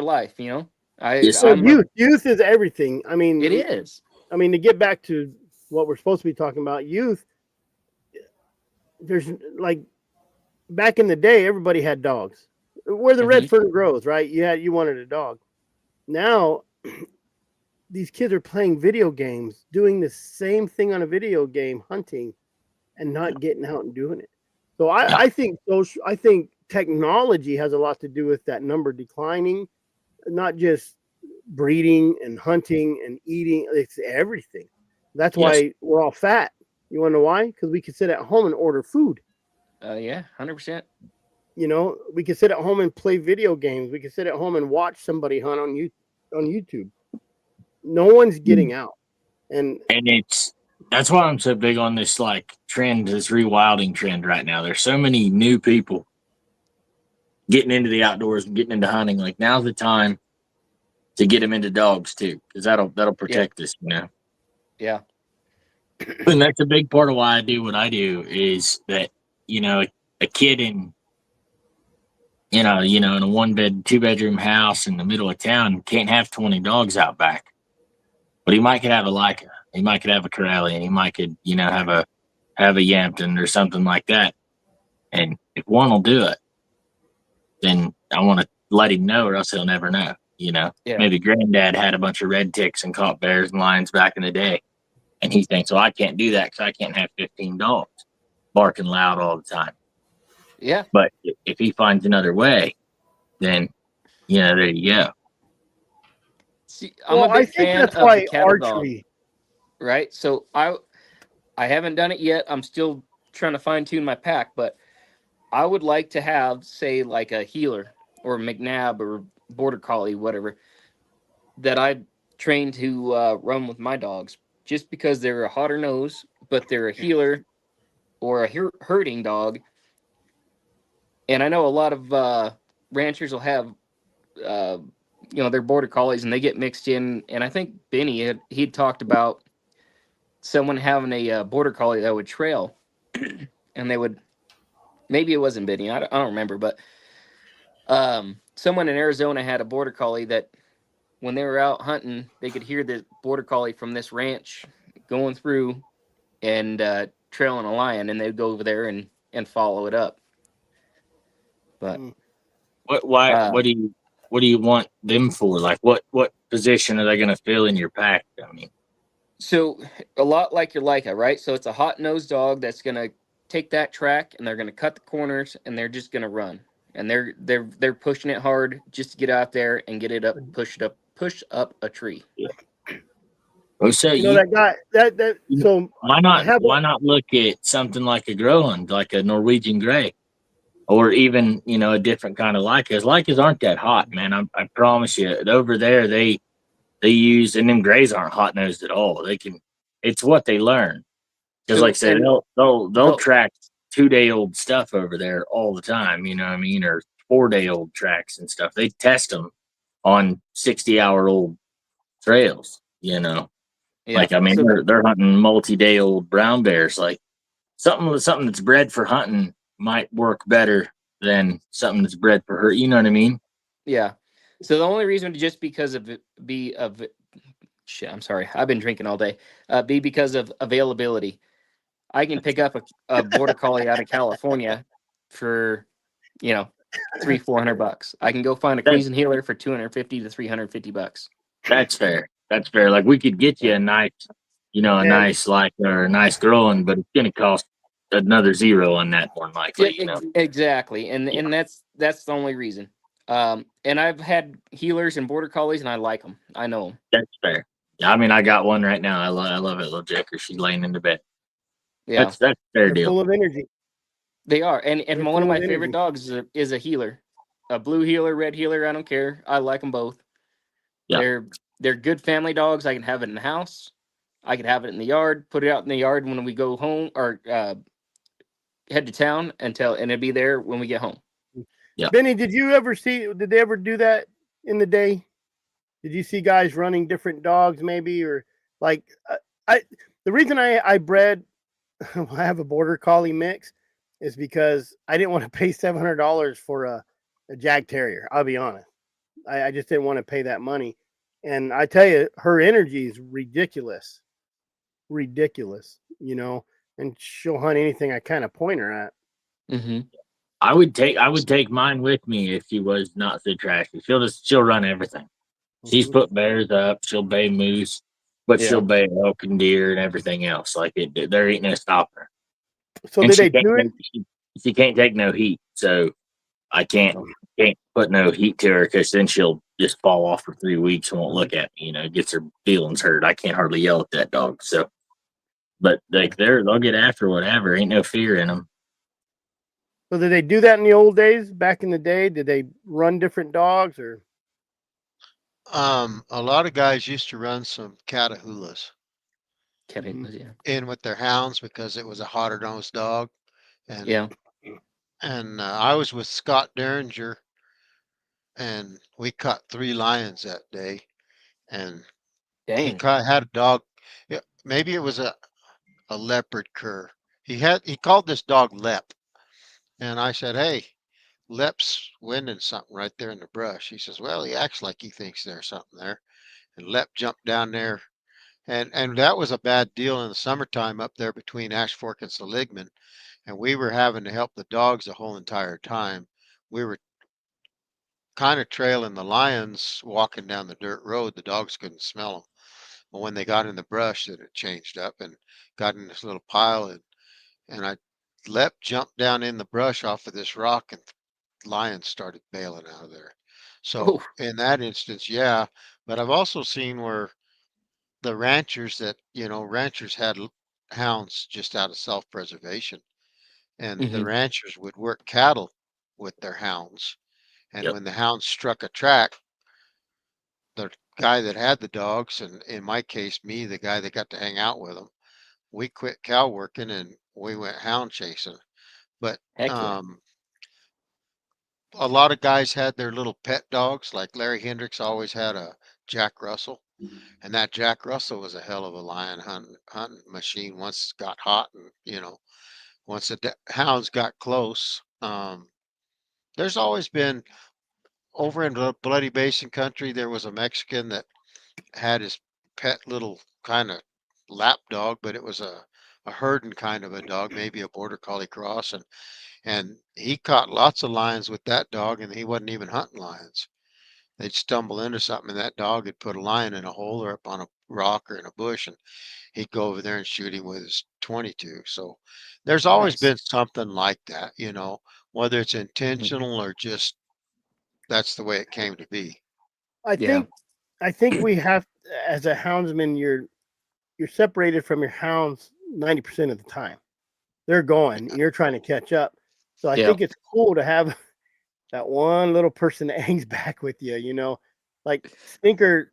S5: life, you know.
S3: Yes,
S1: Well,
S3: sir.
S1: youth is everything. I mean,
S5: It is.
S1: I mean, to get back to what we're supposed to be talking about, youth. There's like back in the day, everybody had dogs. Where the red fern grows, right? You wanted a dog. Now, these kids are playing video games, doing the same thing on a video game, hunting, and not getting out and doing it. So I think technology has a lot to do with that number declining, not just breeding and hunting and eating. It's everything. That's why we're all fat. You want to know why? Because we can sit at home and order food.
S5: Yeah, 100%.
S1: You know, we can sit at home and play video games. We can sit at home and watch somebody hunt on YouTube. No one's getting out. And
S3: that's why I'm so big on this like trend, this rewilding trend right now. There's so many new people getting into the outdoors and getting into hunting. Like now's the time to get them into dogs too, because that'll protect us, you know.
S5: Yeah.
S3: And that's a big part of why I do what I do is that, you know, a kid in in a 2-bedroom house in the middle of town can't have 20 dogs out back. But he might could have a Leica, he might could have a Corelli, he might could, have a Yampton or something like that. And if one will do it, then I want to let him know, or else he'll never know.
S5: Yeah.
S3: Maybe granddad had a bunch of red ticks and caught bears and lions back in the day, and he thinks, well, I can't do that because I can't have 15 dogs barking loud all the time.
S5: Yeah.
S3: But if he finds another way, then there you go.
S5: See, I'm a big fan
S1: that's
S5: of
S1: why
S5: the cattle dog,
S1: archery.
S5: right? So I haven't done it yet. I'm still trying to fine tune my pack, but I would like to have, say, like a healer or a McNabb or border collie, whatever, that I train to run with my dogs, just because they're a hotter nose, but they're a healer or a herding dog. And I know a lot of ranchers will have, their border collies, and they get mixed in. And I think Benny he'd talked about someone having a border collie that would trail, and they would, maybe it wasn't Benny, I don't remember, but someone in Arizona had a border collie that when they were out hunting, they could hear the border collie from this ranch going through and trailing a lion, and they'd go over there and and follow it up. But
S3: What do you want them for? Like what position are they going to fill in your pack? I mean,
S5: so a lot like your Leica, right? So it's a hot nosed dog that's gonna take that track and they're gonna cut the corners and they're just gonna run. And they're pushing it hard just to get out there and get it up, push up a tree.
S3: oh, so
S1: You know that guy that so
S3: why
S1: I have
S3: why not look at something like a Groenland, like a Norwegian Grey, or even a different kind of Leicas. Leicas aren't that hot, man. I promise you. Over there, they use, and them Greys aren't hot nosed at all. They can. It's what they learn. Because, like I said,
S5: And
S3: they'll track 2-day old stuff over there all the time. You know what I mean? Or 4-day old tracks and stuff. They test them on 60-hour-old trails.
S5: yeah,
S3: Like, I mean,
S5: so
S3: they're hunting multi-day old brown bears. Like something that's bred for hunting might work better than something that's bred for hurt. You know what I mean?
S5: yeah. So the only reason just because of it be of shit, I'm sorry, I've been drinking all day. Be because of availability. I can pick up a border collie out of California for, $300-400. I can go find a
S3: That,
S5: Queensland healer for $250 to $350.
S3: that's fair. That's fair. Like we could get you a nice, a
S1: and
S3: nice like or a nice growing, but it's gonna cost another zero on that one likely.
S5: Exactly, and that's the only reason. And I've had healers and border collies, and I like them. I know them.
S3: That's fair. Yeah, I mean, I got one right now. I love it, little Jacker. She's laying in the bed.
S5: Yeah,
S3: That's a fair
S1: they're
S3: deal.
S1: full of energy.
S5: they are. And
S1: They're
S5: one of
S1: full
S5: my
S1: of
S5: favorite
S1: energy.
S5: dogs is a healer, a blue healer, red healer. I don't care. I like them both.
S3: Yeah.
S5: They're good family dogs. I can have it in the house. I could have it in the yard. Put it out in the yard when we go home or head to town and it'll be there when we get home.
S3: Yeah.
S1: Benny, did they ever do that in the day? Did you see guys running different dogs maybe, or like the reason I bred I have a border collie mix is because I didn't want to pay $700 for a Jag Terrier. I'll be honest. I just didn't want to pay that money. And I tell you, her energy is ridiculous. Ridiculous, and she'll hunt anything I kind of point her at.
S5: Mm-hmm.
S3: I would take mine with me if she was not so trashy. She'll run everything. She's
S1: Mhm.
S3: put bears up. She'll bay moose, but
S5: Yeah.
S3: she'll bay elk and deer and everything else. Like there ain't no stopping her.
S1: So
S3: And
S1: did they do it?
S3: She can't take no heat, so I can't put no heat to her because then she'll just fall off for 3 weeks and won't look at me. Gets her feelings hurt. I can't hardly yell at that dog. So, but like they'll get after whatever. Ain't no fear in them.
S1: So did they do that in the old days? Back in the day, did they run different dogs or?
S2: A lot of guys used to run some Catahoulas
S5: Yeah.
S2: in with their hounds because it was a hotter nosed dog. And
S5: Yeah.
S2: and I was with Scott Derringer, and we caught 3 lions that day. And he
S5: Dang.
S2: had a dog. Yeah, maybe it was a leopard cur. He called this dog Lep, and I said, "Hey, Lep's winding something right there in the brush." He says, "Well, he acts like he thinks there's something there." And Lep jumped down there, and that was a bad deal in the summertime up there between Ash Fork and Seligman, and we were having to help the dogs the whole entire time. We were kind of trailing the lions walking down the dirt road. The dogs couldn't smell them. But when they got in the brush, then it changed up and got in this little pile, and I Lep jumped down in the brush off of this rock, and lions started bailing out of there. So
S5: Oh.
S2: in that instance, yeah. But I've also seen where the ranchers had hounds just out of self-preservation, and the
S5: Mm-hmm.
S2: ranchers would work cattle with their hounds. And
S3: Yep.
S2: when the hounds struck a track, the guy that had the dogs, and in my case, me, the guy that got to hang out with them, we quit cow working and we went hound chasing. But
S5: Heck yeah.
S2: a lot of guys had their little pet dogs, like Larry Hendricks always had a Jack Russell, and that Jack Russell was a hell of a lion hunting machine once it got hot, and once the hounds got close. There's always been over in the Bloody Basin country. There was a Mexican that had his pet little kind of lap dog, but it was a a herding kind of a dog, maybe a border collie cross, and he caught lots of lions with that dog, and he wasn't even hunting lions. They'd stumble into something, and that dog would put a lion in a hole or up on a rock or in a bush, and he'd go over there and shoot him with his 22. So there's always
S5: Nice.
S2: been something like that, whether it's intentional or just that's the way it came to be.
S1: I
S5: Yeah.
S1: think we have, as a houndsman, you're separated from your hounds 90% of the time. They're going, and you're trying to catch up. So I
S5: Yeah.
S1: think it's cool to have that one little person that hangs back with you. Like Stinker,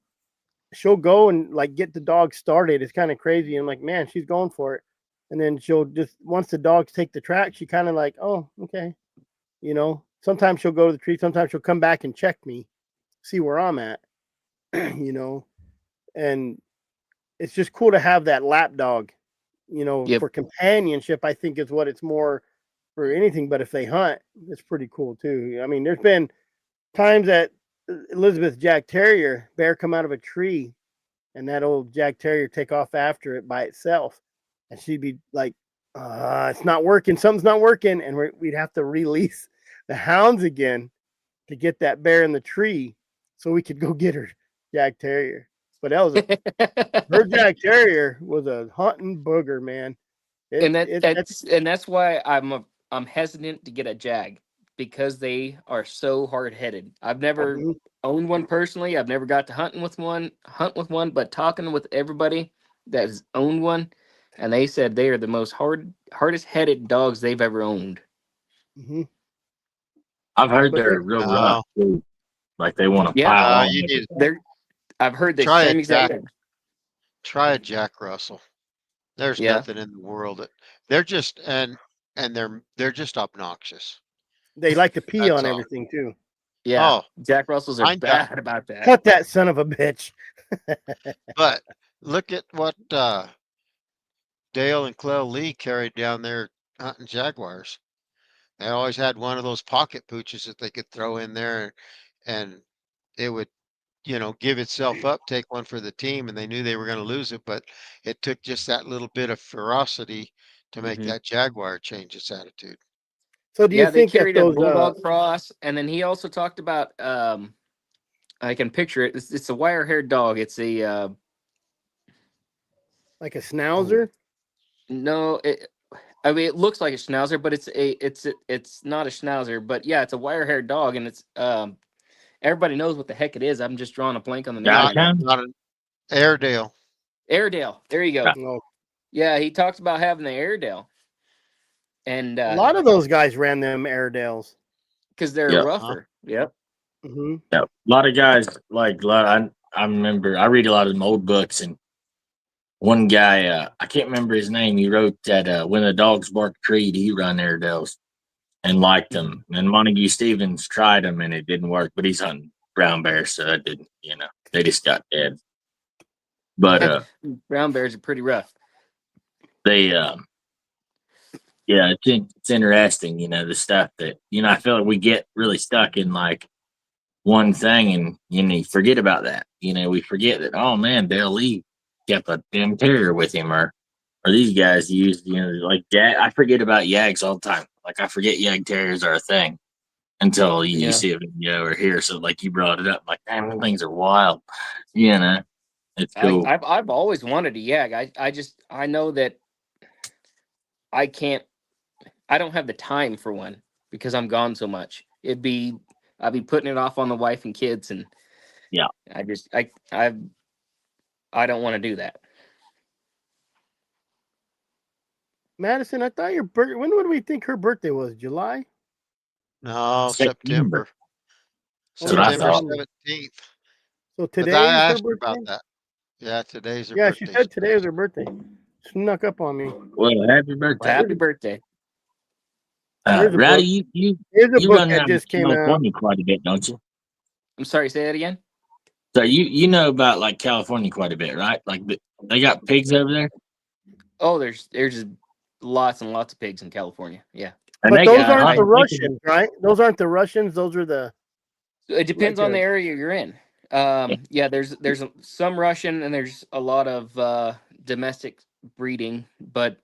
S1: she'll go and like get the dog started. It's kind of crazy. I'm like, man, she's going for it. And then she'll just, once the dogs take the track, she kind of like, oh, okay. Sometimes she'll go to the tree. Sometimes she'll come back and check me, see where I'm at, and it's just cool to have that lap dog,
S5: Yep.
S1: for companionship. I think is what it's more for anything. But if they hunt, it's pretty cool too. I mean, there's been times that Elizabeth Jack Terrier bear come out of a tree, and that old Jack Terrier take off after it by itself, and she'd be like, "It's not working. Something's not working," and we'd have to release the hounds again to get that bear in the tree, so we could go get her Jack Terrier. But that was her Jack Terrier was a hunting booger, man.
S5: That's why I'm hesitant to get a Jag, because they are so hard headed. I've never owned one personally. I've never got to hunt with one, but talking with everybody that's owned one, and they said they are the most hardest headed dogs they've ever owned.
S1: Mm-hmm.
S3: I've heard
S1: But
S3: they're real rough too. Like they want to
S5: Yeah.
S3: pile on.
S2: You need
S5: I've heard the
S2: Try
S5: same
S2: it,
S5: exact
S2: Jack.
S5: thing.
S2: try a Jack Russell. There's
S5: Yeah.
S2: nothing in the world that they're just and they're just obnoxious.
S1: they like to pee
S2: That's
S1: on
S2: all.
S1: everything too.
S5: Yeah.
S2: Oh,
S5: Jack Russells are
S2: mine got-
S5: bad about that.
S1: Cut that son of a bitch.
S2: But look at what Dale and Clell Lee carried down there hunting jaguars. They always had one of those pocket pooches that they could throw in there, and it would, give itself up, take one for the team, and they knew they were going to lose it. But it took just that little bit of ferocity to make
S5: Mhm.
S2: that jaguar change its attitude.
S1: So do you
S5: Yeah, they
S1: think that
S5: carried a
S1: those
S5: bulldog cross, and then he also talked about I can picture it. It's a wire-haired dog. It's a
S1: like a schnauzer?
S5: no. I mean, it looks like a schnauzer, but it's not a schnauzer. But yeah, it's a wire-haired dog, and it's everybody knows what the heck it is. I'm just drawing a blank on the name.
S3: Yeah,
S5: right now.
S2: Not an Airedale.
S5: Airedale. There you go.
S1: No.
S5: Yeah, he talks about having the Airedale, and
S1: A lot of those guys ran them Airedales.
S5: because they're
S3: Yeah.
S5: rougher. Yep.
S1: Mm-hmm.
S3: Yeah, a lot of guys I remember I read a lot of them old books, and one guy I can't remember his name. He wrote that when the dogs bark treat, he run Airedales and liked them. And Montague Stevens tried them and it didn't work, but he's hunting brown bears, so it didn't. They just got dead. But
S5: Brown bears are pretty rough.
S3: they yeah, it's interesting, the stuff that I feel like we get really stuck in like one thing, and you forget about that. We forget that, oh man, Dale Lee kept a damn terrier with him, or these guys used like Jag. I forget about Yags all the time. Like I forget Yag terriers are a thing until you see a video or hear. So like you brought it up, like damn, them things are wild. It's cool.
S5: I've always wanted a Yag. I know that I can't. I don't have the time for one because I'm gone so much. I'd be putting it off on the wife and kids, and
S3: Yeah.
S5: I don't want to do that.
S1: Madison, I thought your birthday. When would we think her birthday was? July?
S2: No,
S3: September.
S1: That's what I
S2: September
S1: thought.
S2: 17th.
S1: So
S2: But
S1: today
S2: I
S1: is her
S2: asked her
S1: birthday.
S2: about that. Yeah, today's her
S1: Yeah,
S2: birthday.
S1: she said today is her birthday. Snuck up on me.
S3: Well, happy birthday.
S5: Happy birthday.
S1: Here's a
S3: Rowdy,
S1: book.
S3: you
S1: Here's a book
S3: run
S1: that
S3: around
S1: just came out.
S3: California quite a bit, don't you?
S5: I'm sorry. Say that again.
S3: So you know about like California quite a bit, right? Like they got pigs over there.
S5: Oh, there's just lots and lots of pigs in California. Yeah.
S3: And
S1: But
S3: they
S1: those
S3: got-
S1: aren't
S3: I-
S1: the Russians, right? Those aren't the Russians. Those are the.
S5: It depends
S1: Like
S5: on
S1: a-
S5: the area you're in. Yeah, there's some Russian and there's a lot of domestic breeding, but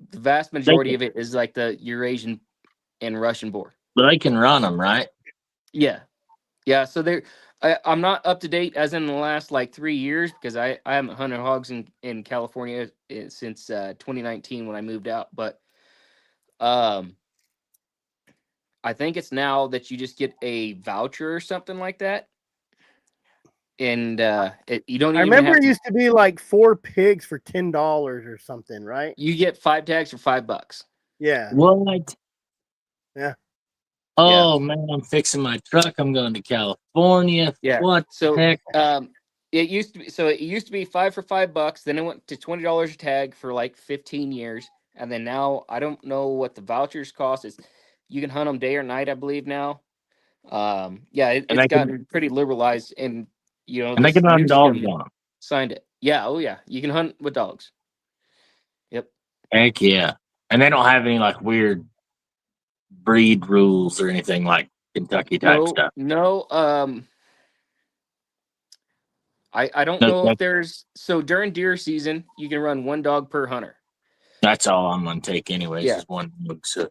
S5: the vast majority of it is like the Eurasian and Russian boar.
S3: But they can run them, right?
S5: Yeah. Yeah. So I'm not up to date as in the last like 3 years because I haven't hunted hogs in California since 2019 when I moved out. But I think it's now that you just get a voucher or something like that. And you don't
S1: I
S5: even
S1: remember
S5: have
S1: it
S5: to,
S1: used to be like 4 pigs for $10 or something, right?
S5: you get 5 tags for $5.
S1: Yeah.
S3: What?
S1: Yeah.
S3: Oh man, I'm fixing my truck. I'm going to California.
S5: Yeah.
S3: What
S5: So
S3: the heck?
S5: it used to be 5 for $5. Then it went to $20 a tag for like 15 years, and then now I don't know what the vouchers cost. Is you can hunt them day or night, I believe now. Yeah,
S3: And
S5: it's
S3: they can
S5: gotten pretty liberalized, and
S3: and they
S5: this
S3: can
S5: new
S3: run dogs
S5: system
S3: on them.
S5: signed it. Yeah, oh yeah, you can hunt with dogs. Yep.
S3: Heck yeah. And they don't have any like weird breed rules or anything like Kentucky type stuff.
S5: No. I don't
S3: No,
S5: know if there's during deer season you can run 1 dog per hunter.
S3: that's all I'm gonna take anyways,
S5: Yeah.
S3: is one dog. So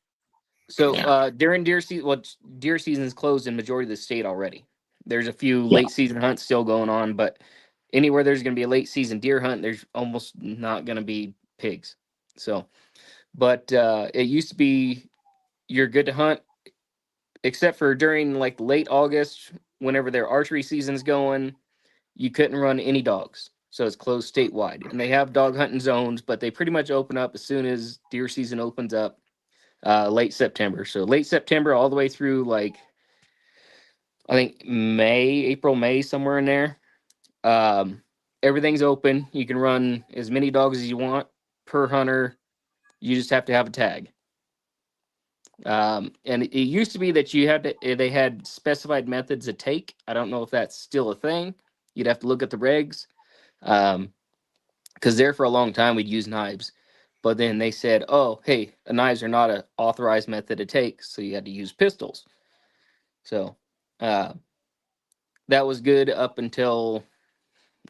S5: So
S3: yeah.
S5: during deer season, deer season is closed in majority of the state already. There's a few
S3: Yeah.
S5: late season hunts still going on, but anywhere there's going to be a late season deer hunt, there's almost not going to be pigs. So, but it used to be you're good to hunt, except for during like late August, whenever their archery season's going, you couldn't run any dogs. So it's closed statewide, and they have dog hunting zones, but they pretty much open up as soon as deer season opens up. Late September. So late September all the way through like I think April, May, somewhere in there. Everything's open. You can run as many dogs as you want per hunter. You just have to have a tag. And it used to be that they had specified methods to take. I don't know if that's still a thing. You'd have to look at the regs. Because there for a long time we'd use knives. But then they said, oh, hey, knives are not an authorized method to take, so you had to use pistols. So that was good up until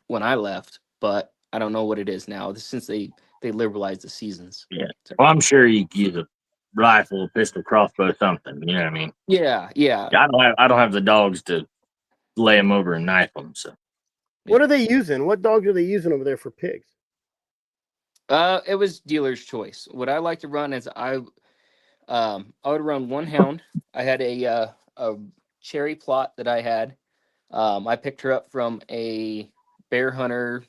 S5: when I left, but I don't know what it is now since they liberalized the seasons.
S3: Yeah.
S5: So,
S3: Well, I'm sure you can use a rifle, pistol, crossbow, something. You know what I mean?
S5: yeah.
S3: I don't have the dogs to lay them over and knife them. So
S1: What are they using? What dogs are they using over there for pigs?
S5: It was dealer's choice. What I like to run is I would run 1 hound. I had a cherry plot that I had. I picked her up from a bear hunter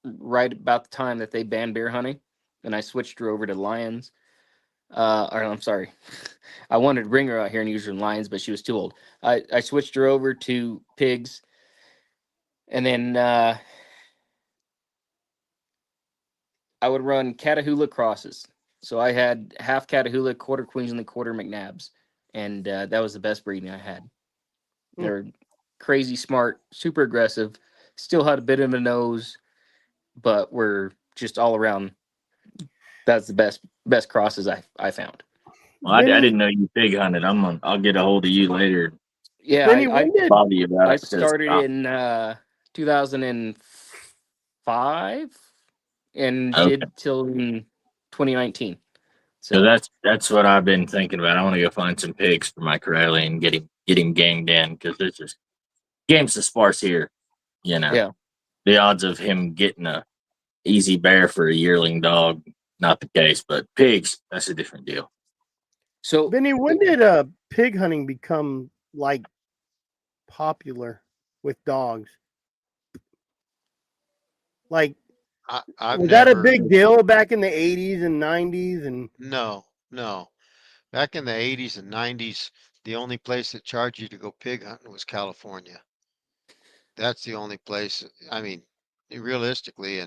S5: right about the time that they banned bear hunting, and I switched her over to lions. Or I'm sorry, I wanted to bring her out here and use her in lions, but she was too old. I switched her over to pigs, and then I would run Catahoula crosses. So I had half Catahoula, quarter Queensland, quarter McNabbs, and that was the best breeding I had. They're crazy smart, super aggressive, still had a bit of a nose, but were just all around. That's the best crosses I found.
S3: well, I didn't know you pig hunted. I'll get a hold of you later.
S5: Yeah,
S1: Benny, when did
S3: Bother you about
S5: I
S3: it because
S5: started in 2005 and
S3: okay.
S5: did till 2019.
S3: So
S5: So
S3: that's what I've been thinking about. I want to go find some pigs for my corrally and get him gamed in because it's just game's so sparse here. You know,
S5: yeah.
S3: the odds of him getting a easy bear for a yearling dog, not the case. But pigs, that's a different deal.
S5: So
S1: Benny, when did pig hunting become like popular with dogs? Like,
S2: I've
S1: was that a
S2: never,
S1: big deal back in the 80s and 90s? And
S2: no. Back in the 80s and 90s, the only place that charged you to go pig hunting was California. That's the only place, I mean, realistically,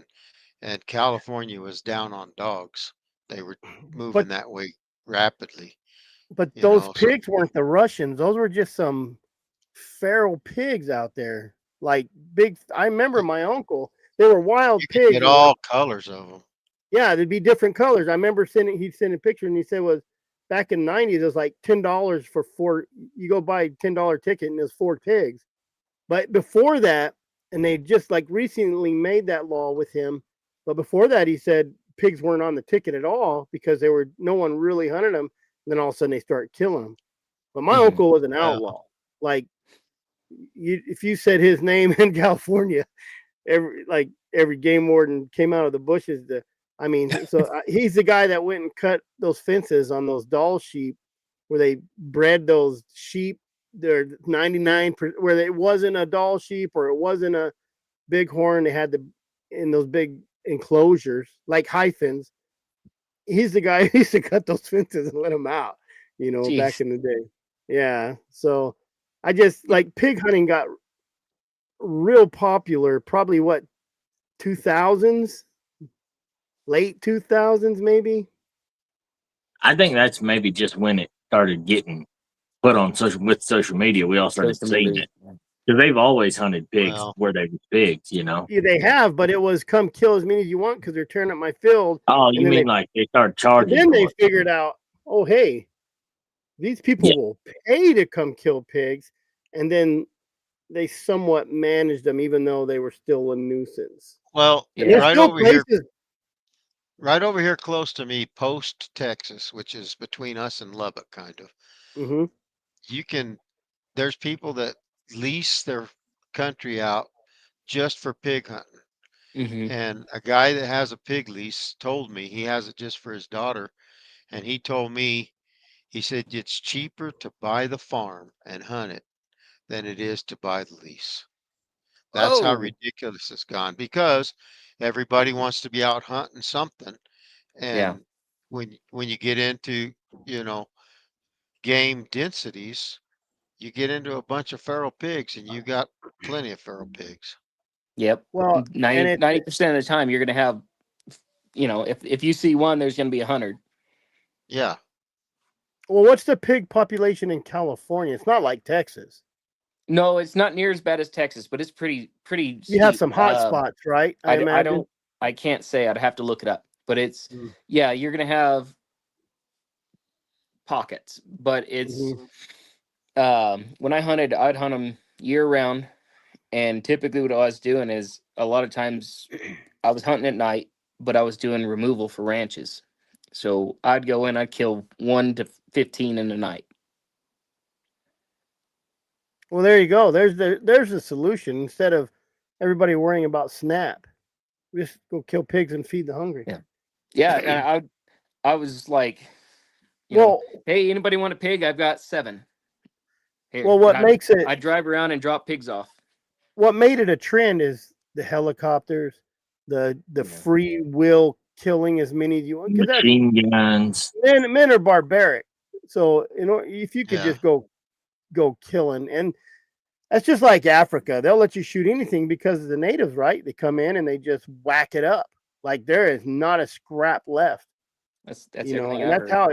S2: and California was down on dogs. They were moving
S1: but
S2: that way rapidly,
S1: but
S2: you
S1: those
S2: know, so
S1: pigs weren't the Russians. Those were just some feral pigs out there. Like big. I remember my uncle. They were wild
S2: you could
S1: pigs.
S2: get
S1: And like,
S2: all colors of them.
S1: yeah, there'd be different colors. I remember he'd send a picture and he said was back in the 90s, it was like $10 for 4. You go buy a $10 ticket and there's 4 pigs. But before that, and they just like recently made that law with him. But before that, he said pigs weren't on the ticket at all because no one really hunted them. And then all of a sudden they start killing them. But my uncle was an outlaw. Like if you said his name in California, every game warden came out of the bushes. He's the guy that went and cut those fences on those Dall sheep where they bred those sheep. They're 99% where it wasn't a Dall sheep or it wasn't a bighorn. They had in those big enclosures like hyphens. He's the guy who used to cut those fences and let them out,
S5: Jeez.
S1: back in the day. Yeah. So I just like pig hunting got real popular, probably 2000s, late 2000s, maybe.
S3: I think that's maybe just when it started getting put on social media. We all started seeing it because they've always hunted pigs where they were pigs,
S1: Yeah, they have, but it was come kill as many as you want because they're tearing up my field.
S3: Oh, you mean like they started charging?
S1: Then they figured out, oh, hey, these people will pay to come kill pigs, and then they somewhat managed them, even though they were still a nuisance.
S2: Well, right over here close to me, Post, Texas, which is between us and Lubbock, kind of.
S1: Mm-hmm.
S2: There's people that lease their country out just for pig hunting.
S5: Mm-hmm.
S2: And a guy that has a pig lease told me he has it just for his daughter. And he told me, he said, it's cheaper to buy the farm and hunt it than it is to buy the lease. That's how ridiculous it's gone because everybody wants to be out hunting something. And when you get into, game densities, you get into a bunch of feral pigs and you got plenty of feral pigs.
S5: Yep.
S1: Well,
S5: 90% of the time you're going to have, if you see one, there's going to be 100.
S2: Yeah.
S1: Well, what's the pig population in California? It's not like Texas.
S5: No, it's not near as bad as Texas, but it's pretty.
S1: You have some hot spots, right?
S5: I can't say. I'd have to look it up. But it's you're gonna have pockets. But it's when I hunted, I'd hunt them year round, and typically what I was doing is a lot of times I was hunting at night, but I was doing removal for ranches. So I'd go in, I'd kill 1 to 15 in the night.
S1: Well, there you go. There's the solution. Instead of everybody worrying about SNAP, just go kill pigs and feed the hungry.
S5: Yeah. And I was like, hey, anybody want a pig? I've got 7. Here.
S1: Well, what makes it?
S5: I drive around and drop pigs off. What
S1: made it a trend is the helicopters, the free will killing as many as you want.
S3: Machine guns.
S1: Men are barbaric, so if you could just go killing, and that's just like Africa. They'll let you shoot anything because of the natives, right? They come in and they just whack it up. Like there is not a scrap left.
S5: That's
S1: and that's how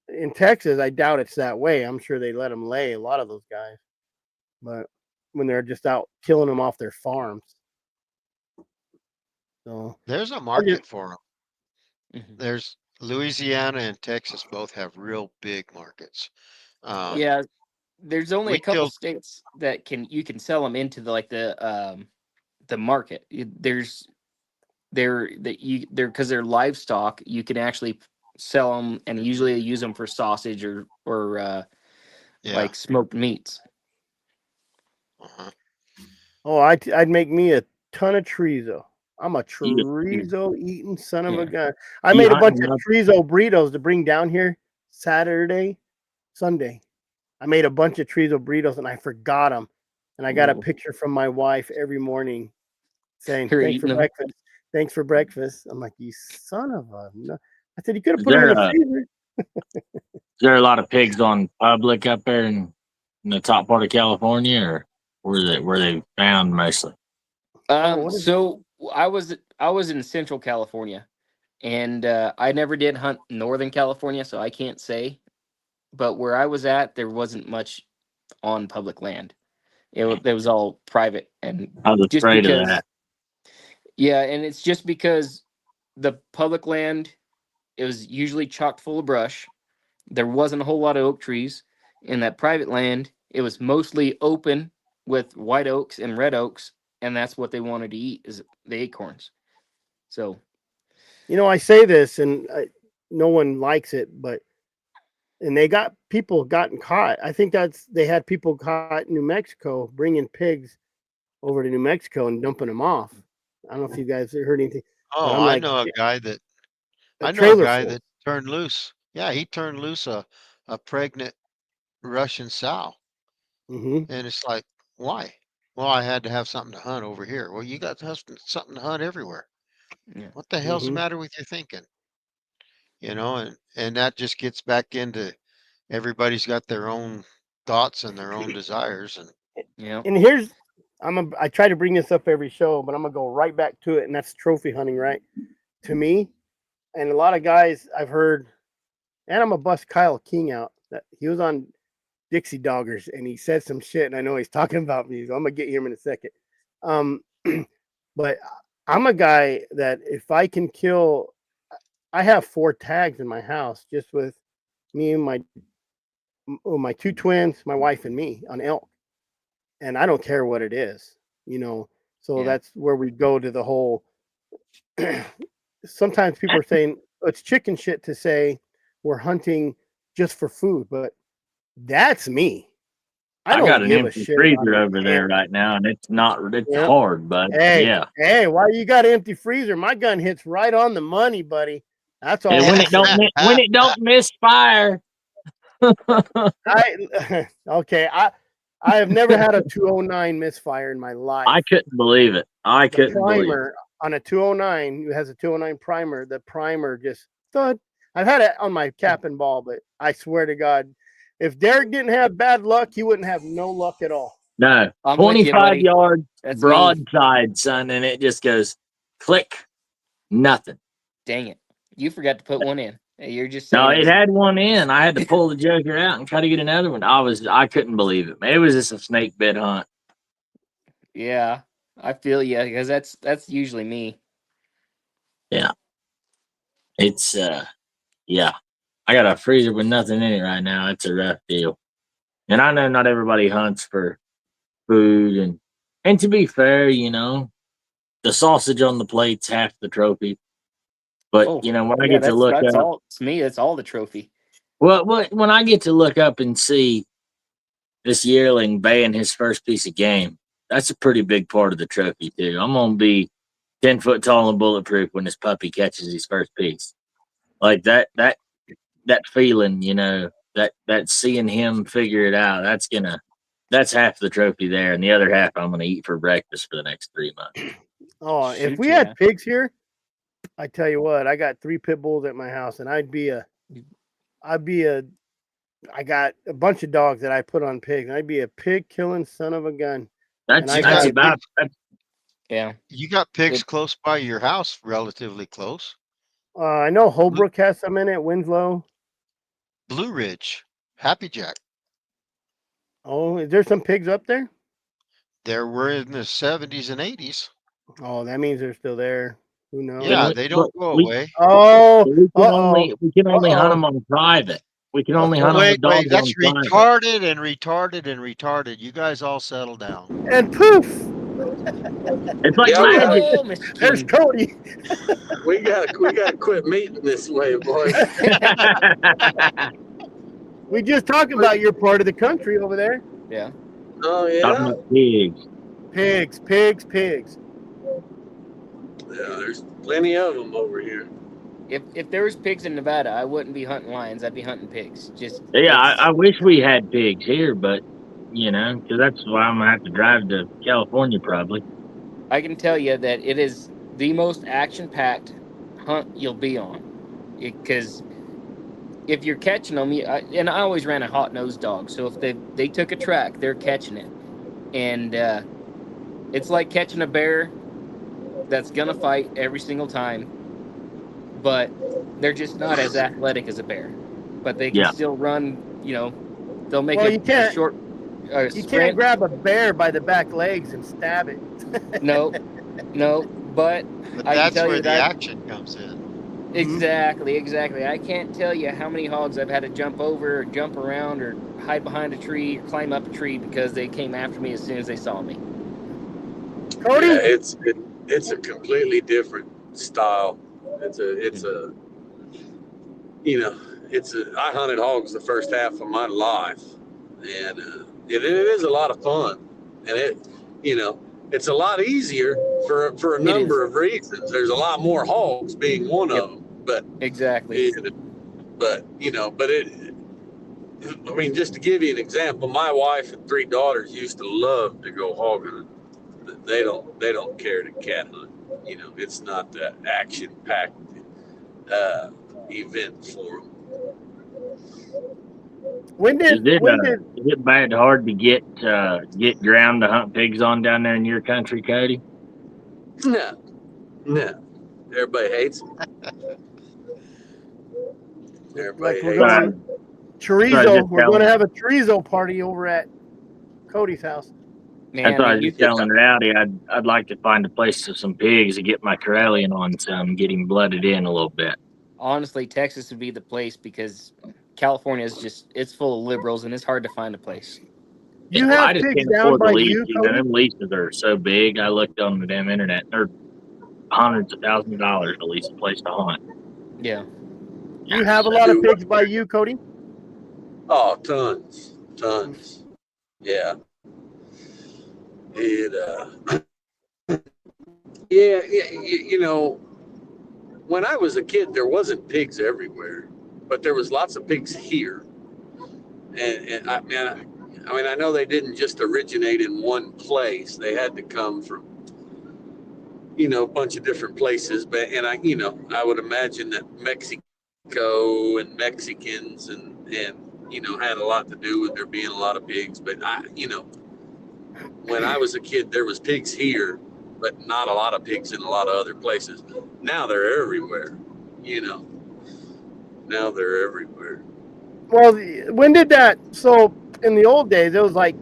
S1: in Texas. I doubt it's that way. I'm sure they let them lay, a lot of those guys, but when they're just out killing them off their farms. So
S2: there's a market for them. There's Louisiana and Texas both have real big markets.
S5: There's only a couple states that you can sell them into the market. Because they're livestock, you can actually sell them and usually use them for sausage or like smoked meats.
S1: Oh, I'd make me a ton of chorizo. I'm a chorizo eating son of a gun. I made a bunch of chorizo burritos to bring down here Sunday. I made a bunch of chorizo burritos and I forgot them. And I got a picture from my wife every morning saying, thanks for breakfast. I'm like, you son of a... I said, you could have put them in the freezer.
S3: Is there a lot of pigs on public up there in the top part of California, or were they found mostly?
S5: So I was in Central California, and I never did hunt Northern California, so I can't say. But where I was at, there wasn't much on public land. It was all private, and
S3: I was afraid of that.
S5: Yeah, and it's just because the public land, it was usually chock full of brush. There wasn't a whole lot of oak trees. In that private land, it was mostly open with white oaks and red oaks, and that's what they wanted to eat is the acorns. So
S1: I say this and no one likes it, and people gotten caught. I think they had people caught in New Mexico bringing pigs over to New Mexico and dumping them off. I don't know if you guys heard anything, but
S2: Oh,
S1: I'm
S2: I
S1: like,
S2: know a guy
S1: trailer full.
S2: that turned loose. Yeah, he turned loose a pregnant Russian sow.
S1: Hmm.
S2: And it's like, why? Well, I had to have something to hunt over here. Well, you got something to hunt everywhere.
S5: Yeah.
S2: What the hell's the
S1: Hmm.
S2: matter with your thinking? And that just gets back into everybody's got their own thoughts and their own desires. And
S5: Yeah.
S1: And I try to bring this up every show, but I'm gonna go right back to it, and that's trophy hunting, right? To me, and a lot of guys I've heard, and I'm gonna bust Kyle King out. That he was on Dixie Doggers, and he said some shit, and I know he's talking about me, so I'm gonna get him in a second. Um, but I'm a guy that if I can kill, I have 4 tags in my house just with me and my 2 twins, my wife, and me on elk, and I don't care what it is, So
S5: Yeah.
S1: that's where we go to the whole. Sometimes people are saying it's chicken shit to say we're hunting just for food, but that's me. I
S3: I
S1: don't
S3: got an
S1: give a
S3: empty
S1: shit
S3: freezer
S1: about
S3: over there right now, and it's
S1: Yep.
S3: hard, but
S1: Hey,
S3: yeah.
S1: why you got an empty freezer? My gun hits right on the money, buddy. That's all.
S3: And
S1: I'm
S3: when
S1: saying.
S3: it don't misfire.
S1: Okay, I have never had a 209 misfire in my life.
S3: I couldn't believe it. I
S1: The
S3: couldn't believe it.
S1: primer on a 209 who has a 209 primer, the primer just thud. I've had it on my cap and ball, but I swear to God, if Derek didn't have bad luck, he wouldn't have no luck at all.
S3: No,
S5: I'm with you,
S3: 25
S5: buddy.
S3: yard
S5: That's me.
S3: broadside, son, and it just goes click, nothing.
S5: Dang it. You forgot to put one in. You're just
S3: No,
S5: saying
S3: it had one in. I had to pull the joker out and try to get another one. I couldn't believe it, man. It was just a snake bit hunt.
S5: Yeah, I feel you because that's usually me.
S3: Yeah. It's yeah. I got a freezer with nothing in it right now. It's a rough deal. And I know not everybody hunts for food and to be fair, the sausage on the plate's half the trophy. But
S5: Oh,
S3: when I
S5: yeah,
S3: get to look
S5: that's
S3: up,
S5: all. To me, that's all the trophy.
S3: well, when I get to look up and see this yearling baying his first piece of game, that's a pretty big part of the trophy too. I'm gonna be 10 foot tall and bulletproof when this puppy catches his first piece. Like that feeling, that seeing him figure it out, that's half the trophy there, and the other half I'm gonna eat for breakfast for the next 3 months.
S1: Oh, if
S5: Shoot,
S1: we
S5: yeah.
S1: had pigs here, I tell you what, I got 3 pit bulls at my house, and I got a bunch of dogs that I put on pigs, and I'd be a pig killing son of a gun.
S3: That's
S1: I
S3: that's
S1: got-
S3: about
S5: Yeah.
S2: you got pigs close by your house, relatively close.
S1: I know Holbrook has some in it, Winslow.
S2: Blue Ridge, Happy Jack.
S1: Oh, is there some pigs up there?
S2: There were in the 70s and 80s.
S1: Oh, that means they're still there. Who knows?
S2: Yeah,
S3: we-
S2: they don't
S3: but
S2: go
S3: we-
S2: away.
S1: Oh,
S3: we can
S1: uh-oh.
S3: only hunt them on private. We can only hunt them with
S2: Wait,
S3: dogs
S2: that's
S3: on private.
S2: retarded and retarded and retarded. You guys all settle down.
S1: And poof,
S3: It's like
S6: Yeah,
S3: magic.
S5: Oh, Mr.
S1: there's
S5: King.
S1: Cody.
S6: we gotta quit meeting this way, boys.
S1: We just talked about your part of the country over there.
S5: Yeah.
S6: Oh
S3: Talking
S6: yeah,
S3: about pigs.
S1: Pigs, pigs, pigs.
S6: yeah. There's plenty of them over here.
S5: If there was pigs in Nevada, I wouldn't be hunting lions. I'd be hunting pigs. Just
S3: Yeah,
S5: it's-
S3: I wish we had pigs here, but because that's why I'm gonna have to drive to California probably.
S5: I can tell you that it is the most action-packed hunt you'll be on, because if you're catching them, and I always ran a hot-nosed dog, so if they took a track, they're catching it, and it's like catching a bear that's gonna fight every single time, but they're just not as athletic as a bear, but they can
S3: Yeah.
S5: still run. They'll make
S1: Well, you
S5: a
S1: can't-
S5: short.
S1: You
S5: sprint.
S1: can't grab a bear by the back legs and stab it.
S5: No, but
S2: But
S5: I can
S2: that's
S5: tell you
S2: where the
S5: that-
S2: action comes in.
S5: Exactly. I can't tell you how many hogs I've had to jump over, or jump around, or hide behind a tree, or climb up a tree because they came after me as soon as they saw me.
S1: Cody,
S6: Yeah, it's a completely different style. It's a I hunted hogs the first half of my life, and it is a lot of fun, and it's a lot easier for a number of reasons. There's a lot more hogs being one of them, but
S5: exactly.
S6: I mean, just to give you an example, my wife and 3 daughters used to love to go hog hunting. They don't care to cat hunt. It's not that action packed event for them.
S3: Is it bad hard to get ground to hunt pigs on down there in your country, Cody?
S6: No. Everybody hates them. Everybody hates them.
S1: Chorizo. We're going to have a chorizo party over at Cody's house.
S5: Man,
S3: that's why I was telling Rowdy I'd like to find a place for some pigs to get my Corellian on some, get him blooded in a little bit.
S5: Honestly, Texas would be the place because California is it's full of liberals and it's hard to find a place.
S1: You have pigs down by you, Cody?
S3: Them leases are so big. I looked on the damn internet. They're hundreds of thousands of dollars to lease a place to hunt.
S5: Yeah.
S1: You have a lot of pigs by you, Cody?
S6: Oh, tons. Yeah. When I was a kid, there wasn't pigs everywhere, but there was lots of pigs here. And I mean, I know they didn't just originate in one place. They had to come from, a bunch of different places. But I would imagine that Mexico and Mexicans and had a lot to do with there being a lot of pigs. But when I was a kid, there was pigs here, but not a lot of pigs in a lot of other places. Now they're everywhere. Now they're everywhere.
S1: Well, when did that? So in the old days, it was like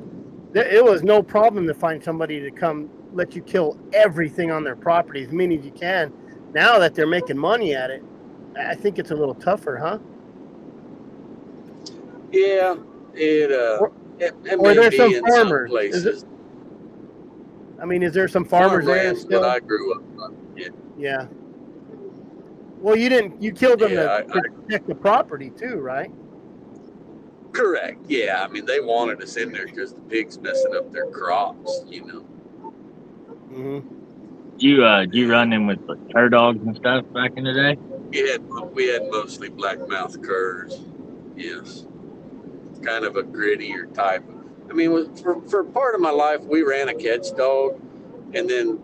S1: it was no problem to find somebody to come let you kill everything on their property as many as you can. Now that they're making money at it, I think it's a little tougher, huh?
S6: Yeah,
S1: or
S6: may
S1: there's
S6: be
S1: some
S6: in
S1: farmers.
S6: some places.
S1: Is there some farmers there still?
S6: That I grew up on.
S1: Yeah. Well, you killed them
S6: Yeah,
S1: to protect the property too, right?
S6: Correct. Yeah, I mean, they wanted us in there because the pigs messing up their crops,
S1: Mm-hmm.
S3: Do you run them with cur dogs and stuff back in the day?
S6: We had mostly blackmouth curs. Yes, kind of a grittier type. I mean, for part of my life, we ran a catch dog, and then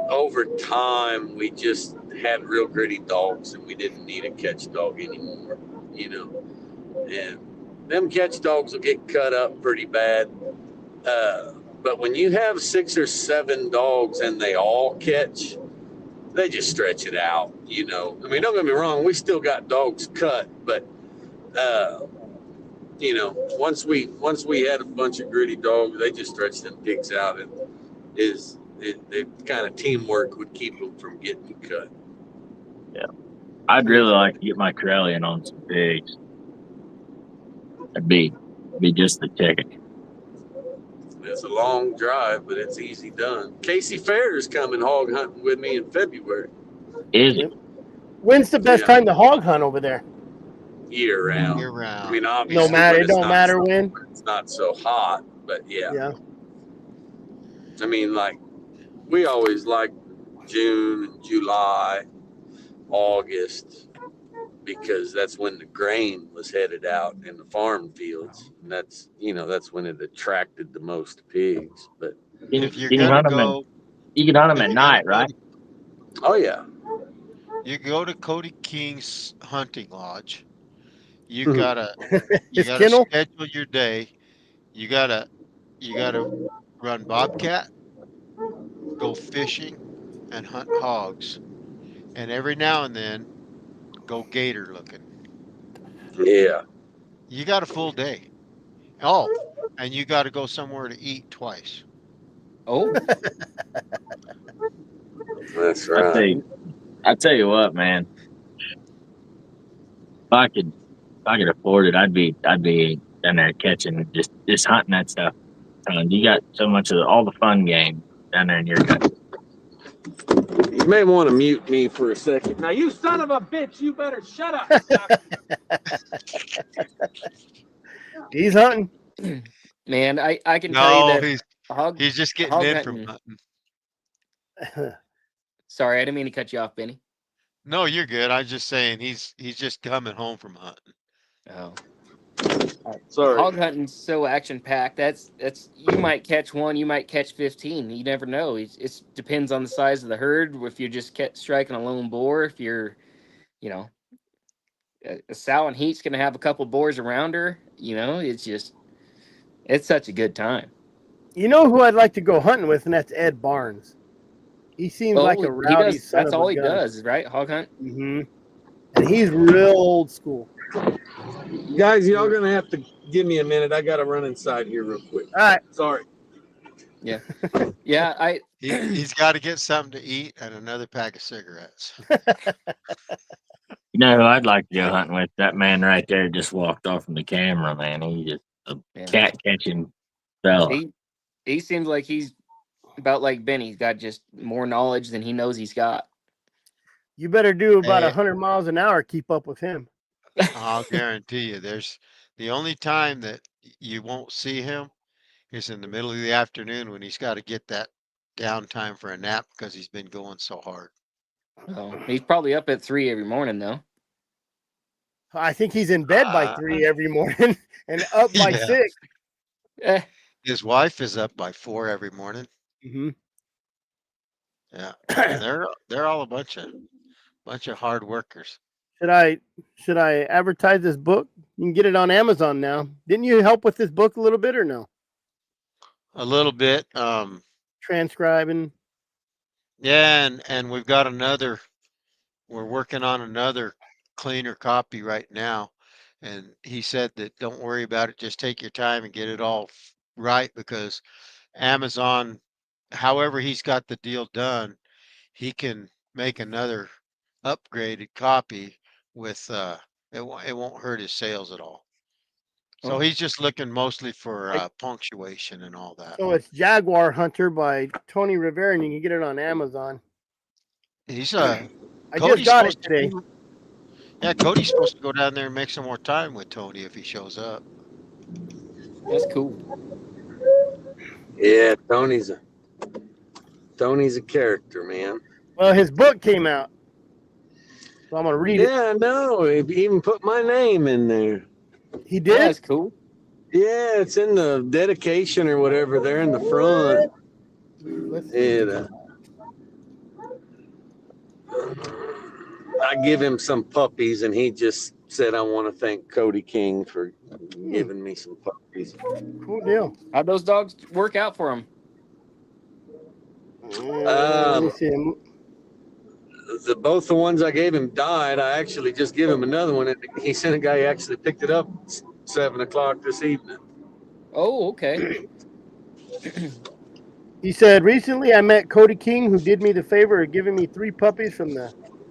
S6: over time, we just had real gritty dogs, and we didn't need a catch dog anymore. And them catch dogs will get cut up pretty bad. But when you have 6 or 7 dogs and they all catch, they just stretch it out, I mean, don't get me wrong, we still got dogs cut, but once we had a bunch of gritty dogs, they just stretched them pigs out, and the kind of teamwork would keep them from getting cut.
S3: Yeah, I'd really like to get my Corellian on some pigs. It'd be just the ticket.
S6: It's a long drive, but it's easy done. Casey Fair's coming hog hunting with me in February.
S3: Is it?
S1: When's the best time to hog hunt over there?
S6: Year round.
S2: Year round.
S6: I mean, obviously,
S1: it don't matter when.
S6: It's not so hot, but yeah.
S1: Yeah.
S6: I mean, like, we always like June, July, August, because that's when the grain was headed out in the farm fields. And that's when it attracted the most pigs. But
S2: If you're
S3: you
S2: gonna
S3: can
S2: go,
S3: hunt them at night, right?
S6: oh yeah,
S2: you go to Cody King's hunting lodge. You
S6: Mhm.
S2: gotta
S1: His kennel?
S2: schedule your day. You gotta run bobcat, go fishing, and hunt hogs. And every now and then go gator looking.
S6: yeah.
S2: You got a full day. Oh, and you got to go somewhere to eat twice.
S5: Oh,
S6: That's right.
S3: I tell you what, man. If I could afford it, I'd be down there catching, just hunting that stuff. You got so much of all the fun game down there in your country.
S6: You may want to mute me for a second. Now, you son of a bitch, you better shut up.
S1: He's hunting.
S5: Man, I can tell you
S2: No,
S5: that hog
S2: he's just getting
S5: hog
S2: in from
S5: hunting.
S2: hunting.
S5: Sorry, I didn't mean to cut you off, Benny.
S2: No, you're good. I was just saying he's just coming home from hunting.
S5: Oh.
S6: Sorry.
S5: Hog hunting's so action packed. That's you might catch one, you might catch 15. You never know. It depends on the size of the herd. If you're just striking a lone boar, if you're, you know, a sow in heat's gonna have a couple boars around her. You know, it's such a good time.
S1: You know who I'd like to go hunting with, and that's Ed Barnes. He seems like a
S5: he
S1: rowdy
S5: does.
S1: son
S5: That's
S1: of
S5: all
S1: a
S5: he
S1: gun.
S5: does, right? Hog hunt.
S1: Mm-hmm. And he's real old school.
S6: Guys, y'all going to have to give me a minute. I got to run inside here real quick.
S1: All right.
S6: Sorry.
S5: Yeah.
S2: He's got to get something to eat and another pack of cigarettes.
S3: You know who I'd like to go hunting with? That man right there just walked off from the camera, man. He just a cat catching fella.
S5: He seems like he's about like Benny. He's got just more knowledge than he knows he's got.
S1: You better do about
S2: Hey.
S1: 100 miles an hour. Keep up with him.
S2: I'll guarantee you, there's the only time that you won't see him is in the middle of the afternoon when he's got to get that downtime for a nap because he's been going so hard.
S5: Oh, he's probably up at 3 every morning though.
S1: I think he's in bed by 3 every morning and up by
S2: Yeah.
S1: 6.
S2: His wife is up by 4 every morning.
S1: Mm-hmm.
S2: Yeah, they're all a bunch of hard workers.
S1: Should I advertise this book? You can get it on Amazon now. Didn't you help with this book a little bit or no?
S2: A little bit.
S1: Transcribing.
S2: Yeah, and we've got we're working on another cleaner copy right now. And he said that don't worry about it, just take your time and get it all right because Amazon, however he's got the deal done, he can make another upgraded copy with it won't hurt his sales at all. So he's just looking mostly for punctuation and all that.
S1: So it's Jaguar Hunter by Tony Rivera, and you can get it on Amazon.
S2: He's
S1: I just got it today.
S2: Yeah, Cody's supposed to go down there and make some more time with Tony if he shows up.
S5: That's cool.
S6: Yeah, Tony's a character, man.
S1: Well, his book came out, so I'm gonna read it.
S6: Yeah, I know. He even put my name in there.
S1: He did.
S5: That's cool.
S6: Yeah, it's in the dedication or whatever there in the front. And I give him some puppies, and he just said, I want to thank Cody King for giving me some puppies.
S1: Cool deal.
S5: How'd those dogs work out for him?
S1: Let me see him.
S6: Both the ones I gave him died. I actually just gave him another one, and he sent a guy who actually picked it up 7 o'clock this evening.
S5: Oh, okay.
S1: He said, recently I met Cody King, who did me the favor of giving me 3 puppies from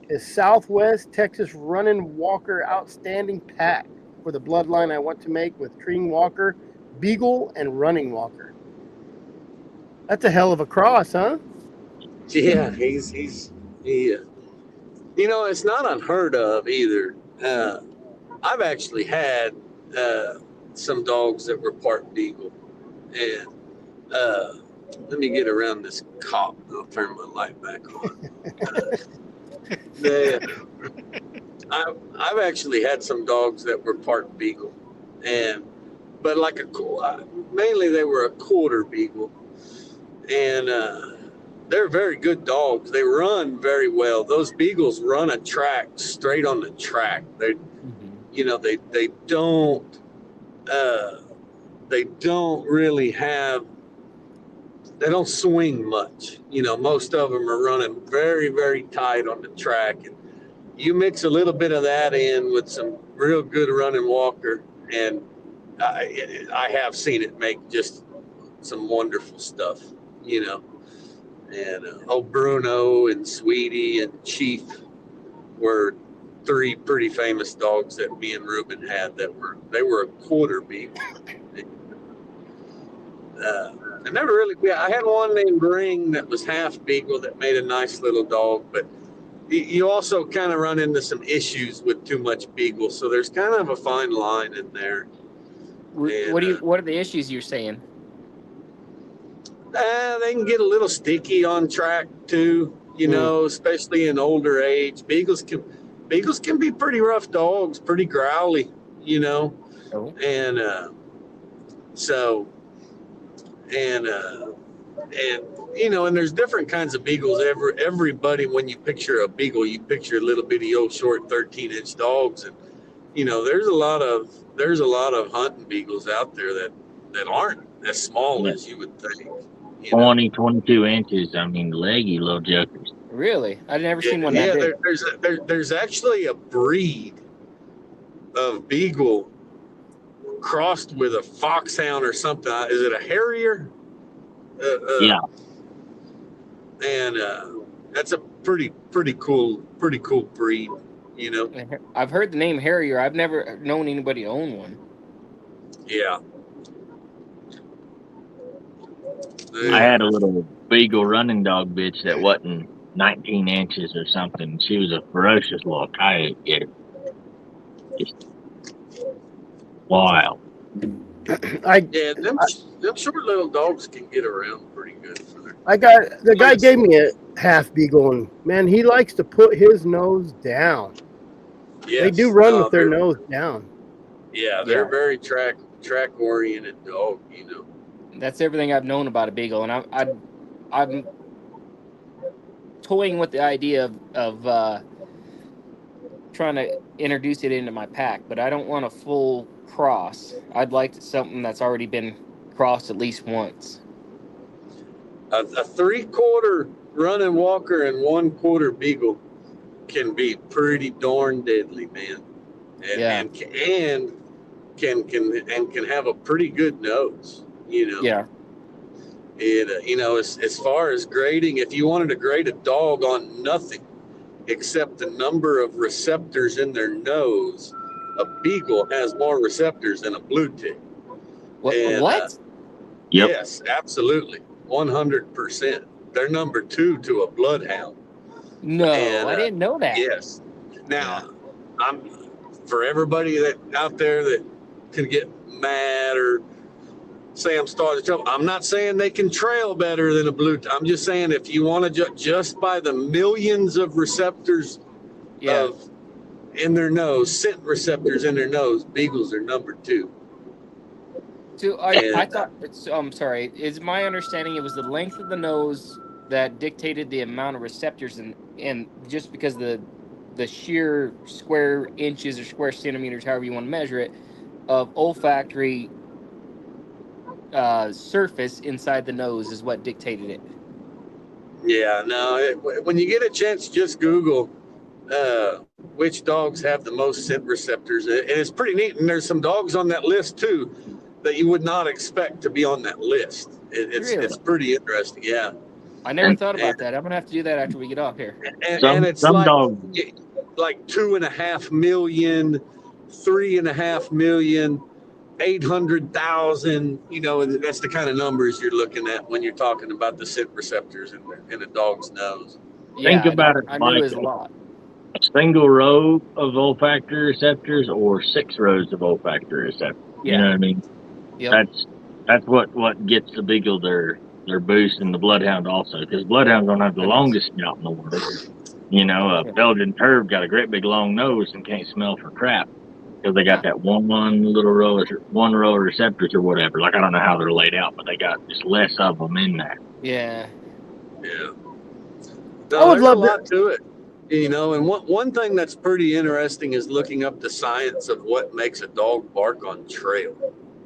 S1: his Southwest Texas Running Walker Outstanding Pack for the bloodline I want to make with Treeing Walker, Beagle, and Running Walker. That's a hell of a cross, huh?
S6: Yeah, he you know, it's not unheard of either. I've actually had some dogs that were part Beagle, and let me get around this cop. I'll turn my light back on. I've actually had some dogs that were part Beagle, but like mainly they were a quarter Beagle, and they're very good dogs. They run very well. Those Beagles run a track straight on the track. They, you know, they don't really have. They don't swing much. You know, most of them are running very, very tight on the track. And you mix a little bit of that in with some real good running walker, and I have seen it make just some wonderful stuff, you know. And old Bruno and Sweetie and Chief were 3 pretty famous dogs that me and Ruben had they were a quarter Beagle. I never really. Yeah, I had one named Ring that was half beagle that made a nice little dog, but you also kind of run into some issues with too much beagle. So there's kind of a fine line in there. And,
S5: What are the issues you're saying?
S6: they can get a little sticky on track too. You know, especially in older age. Beagles can be pretty rough dogs, pretty growly. You know, and you know, and there's different kinds of beagles. Everybody, when you picture a beagle, you picture little bitty old short 13-inch dogs, and you know, there's a lot of hunting beagles out there that aren't as small as you would think.
S3: 20, 22 inches. I mean, leggy little jokers.
S5: Really? I've never seen one that big.
S6: There's actually a breed of beagle crossed with a foxhound or something. Is it a harrier?
S3: Yeah.
S6: And that's a pretty cool breed, you know.
S5: I've heard the name Harrier. I've never known anybody own one.
S6: Yeah.
S3: I had a little beagle running dog bitch that wasn't 19 inches or something. She was a ferocious little coyote getter. Just wild.
S6: Yeah, them short little dogs can get around pretty good.
S1: The guy gave me a half beagle, and man, he likes to put his nose down.
S6: Yes.
S1: They do run with their nose down.
S6: Yeah, they're very track oriented dog, you know.
S5: That's everything I've known about a beagle, and I'm toying with the idea of trying to introduce it into my pack, but I don't want a full cross. I'd like something that's already been crossed at least once.
S6: A 3/4 running walker and 1/4 beagle can be pretty darn deadly, man. And can have a pretty good nose, you know.
S5: Yeah.
S6: And you know, as far as grading, if you wanted to grade a dog on nothing except the number of receptors in their nose, a beagle has more receptors than a blue tick.
S5: What?
S3: Yep.
S6: Yes, absolutely. 100%. They're number 2 to a bloodhound.
S5: No, I didn't know that.
S6: Yes. Now, I'm for everybody that out there that can get mad or say I'm starting trouble. I'm not saying they can trail better than a blue. I'm just saying if you want to just by the millions of receptors in their nose, scent receptors in their nose, beagles are number 2.
S5: So I thought. I'm sorry. Is my understanding it was the length of the nose that dictated the amount of receptors, and just because the sheer square inches or square centimeters, however you want to measure it, of olfactory surface inside the nose is what dictated it.
S6: Yeah, no. When you get a chance, just Google which dogs have the most scent receptors, and it's pretty neat. And there's some dogs on that list too that you would not expect to be on that list. It's pretty interesting. Yeah.
S5: I never thought about that. I'm gonna have to do that after we get off here.
S6: And it's like 2.5 million, 3.5 million, 800,000. You know, and that's the kind of numbers you're looking at when you're talking about the scent receptors in a dog's nose.
S3: Think about it.
S5: I knew it was a lot.
S3: A single row of olfactory receptors or 6 rows of olfactory receptors.
S5: Yeah.
S3: You know what I mean?
S5: Yep.
S3: That's what gets the beagle their boost, and the bloodhound also, because bloodhounds don't have the longest snout in the world. You know, a Belgian Turb got a great big long nose and can't smell for crap because they got that one row of receptors or whatever. Like, I don't know how they're laid out, but they got just less of them in there.
S5: Yeah.
S6: Yeah.
S1: I would love
S6: a lot to it. You know, and one thing that's pretty interesting is looking up the science of what makes a dog bark on trail.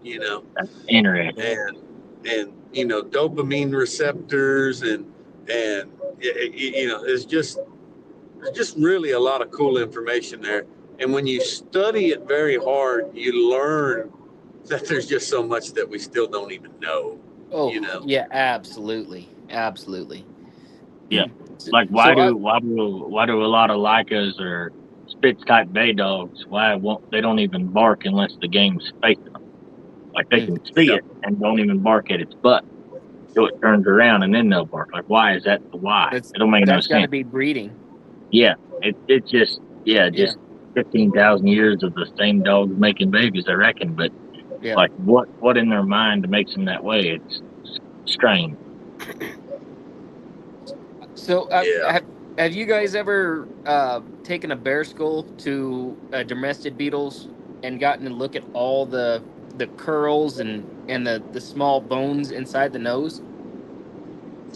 S6: You know,
S3: that's interesting.
S6: And you know, dopamine receptors and you know, there's just really a lot of cool information there. And when you study it very hard, you learn that there's just so much that we still don't even know.
S5: Oh,
S6: you know?
S5: Yeah, absolutely.
S3: Yeah. Like why do a lot of Lycas or Spitz type bay dogs, they don't even bark unless the game's facing them? Like they can see it and don't even bark at its butt till it turns around and then they'll bark. Like, why is that the why? It don't make no
S5: That's got to
S3: sense.
S5: be breeding.
S3: Yeah, it's just just 15,000 years of the same dogs making babies, I reckon. But like, what in their mind makes them that way? It's strange.
S5: So, have you guys ever taken a bear skull to domestic beetles and gotten to look at all the curls and the small bones inside the nose?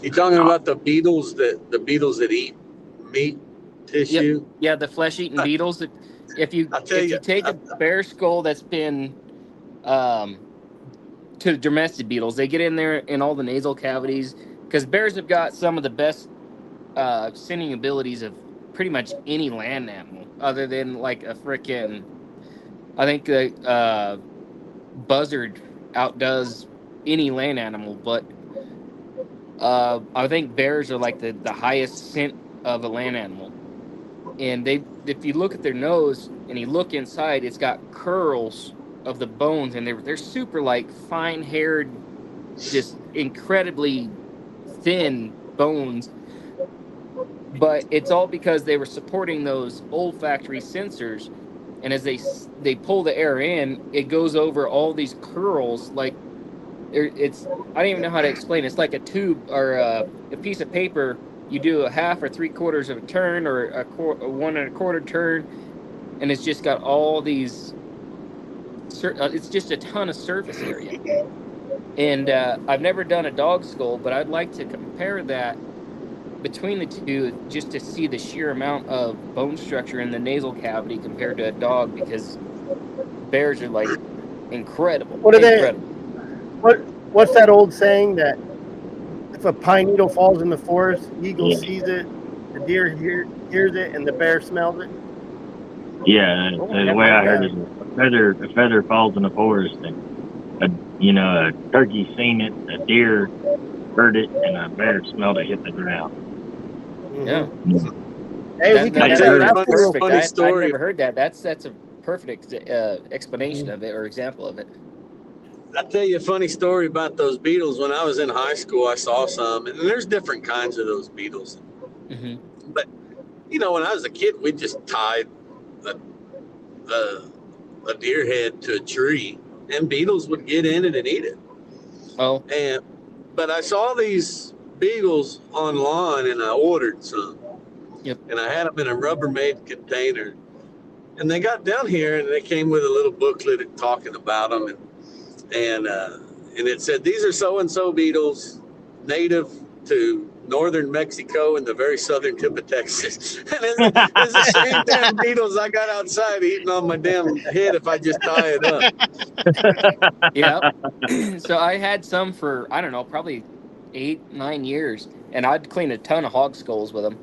S6: You talking about the beetles that eat meat tissue?
S5: Yeah, the flesh-eating beetles. If you take a bear skull that's been to domestic beetles, they get in there in all the nasal cavities, because bears have got some of the best sending abilities of pretty much any land animal, other than like a frickin', I think the buzzard outdoes any land animal, but I think bears are like the highest scent of a land animal. And if you look at their nose and you look inside, it's got curls of the bones, and they're super like fine haired, just incredibly thin bones. But it's all because they were supporting those olfactory sensors, and as they pull the air in, it goes over all these curls. Like it's, I don't even know how to explain it. It's like a tube or a piece of paper. You do a half or 3/4 of a turn, or a 1 1/4 turn, and it's just got all these. It's just a ton of surface area. And I've never done a dog skull, but I'd like to compare that between the two, just to see the sheer amount of bone structure in the nasal cavity compared to a dog, because bears are like incredible.
S1: What are they? What's that old saying that if a pine needle falls in the forest, the eagle sees it, the deer hears it, and the bear smells it?
S3: Yeah, the way I heard it, a feather falls in the forest, and a turkey seen it, a deer heard it, and a bear smelled it hit the ground.
S5: Yeah.
S1: Hey,
S5: that's perfect. I've never heard that. That's a perfect explanation of it, or example of it.
S6: I'll tell you a funny story about those beetles. When I was in high school, I saw some, and there's different kinds of those beetles.
S5: Mm-hmm.
S6: But, when I was a kid, we just tied a deer head to a tree, and beetles would get in it and eat it.
S5: Oh.
S6: But I saw these beetles online, and I ordered some.
S5: Yep.
S6: And I had them in a Rubbermaid container. And they got down here, and they came with a little booklet talking about them, and it said, these are so-and-so beetles, native to northern Mexico and the very southern tip of Texas. And it's the same damn beetles I got outside eating on my damn head if I just tie it up.
S5: Yeah. So I had some for, I don't know, probably 8-9 years, and I'd clean a ton of hog skulls with them.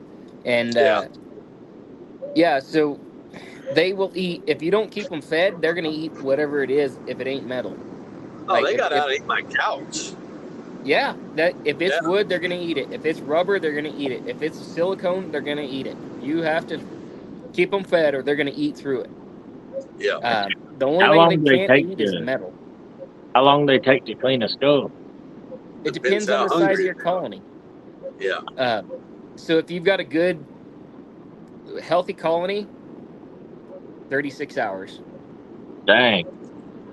S5: And so they will eat, if you don't keep them fed, they're going to eat whatever it is if it ain't metal.
S6: Oh, like they got out and ate my couch.
S5: Yeah, that if it's wood, they're gonna eat it. If it's rubber, they're gonna eat it. If it's silicone, they're gonna eat it. You have to keep them fed, or they're gonna eat through it.
S6: Yeah.
S5: The only thing they can't eat is metal.
S3: How long do they take to clean a skull?
S5: It depends on the size of your colony.
S6: Yeah.
S5: So if you've got a good, healthy colony, 36 hours.
S3: Dang.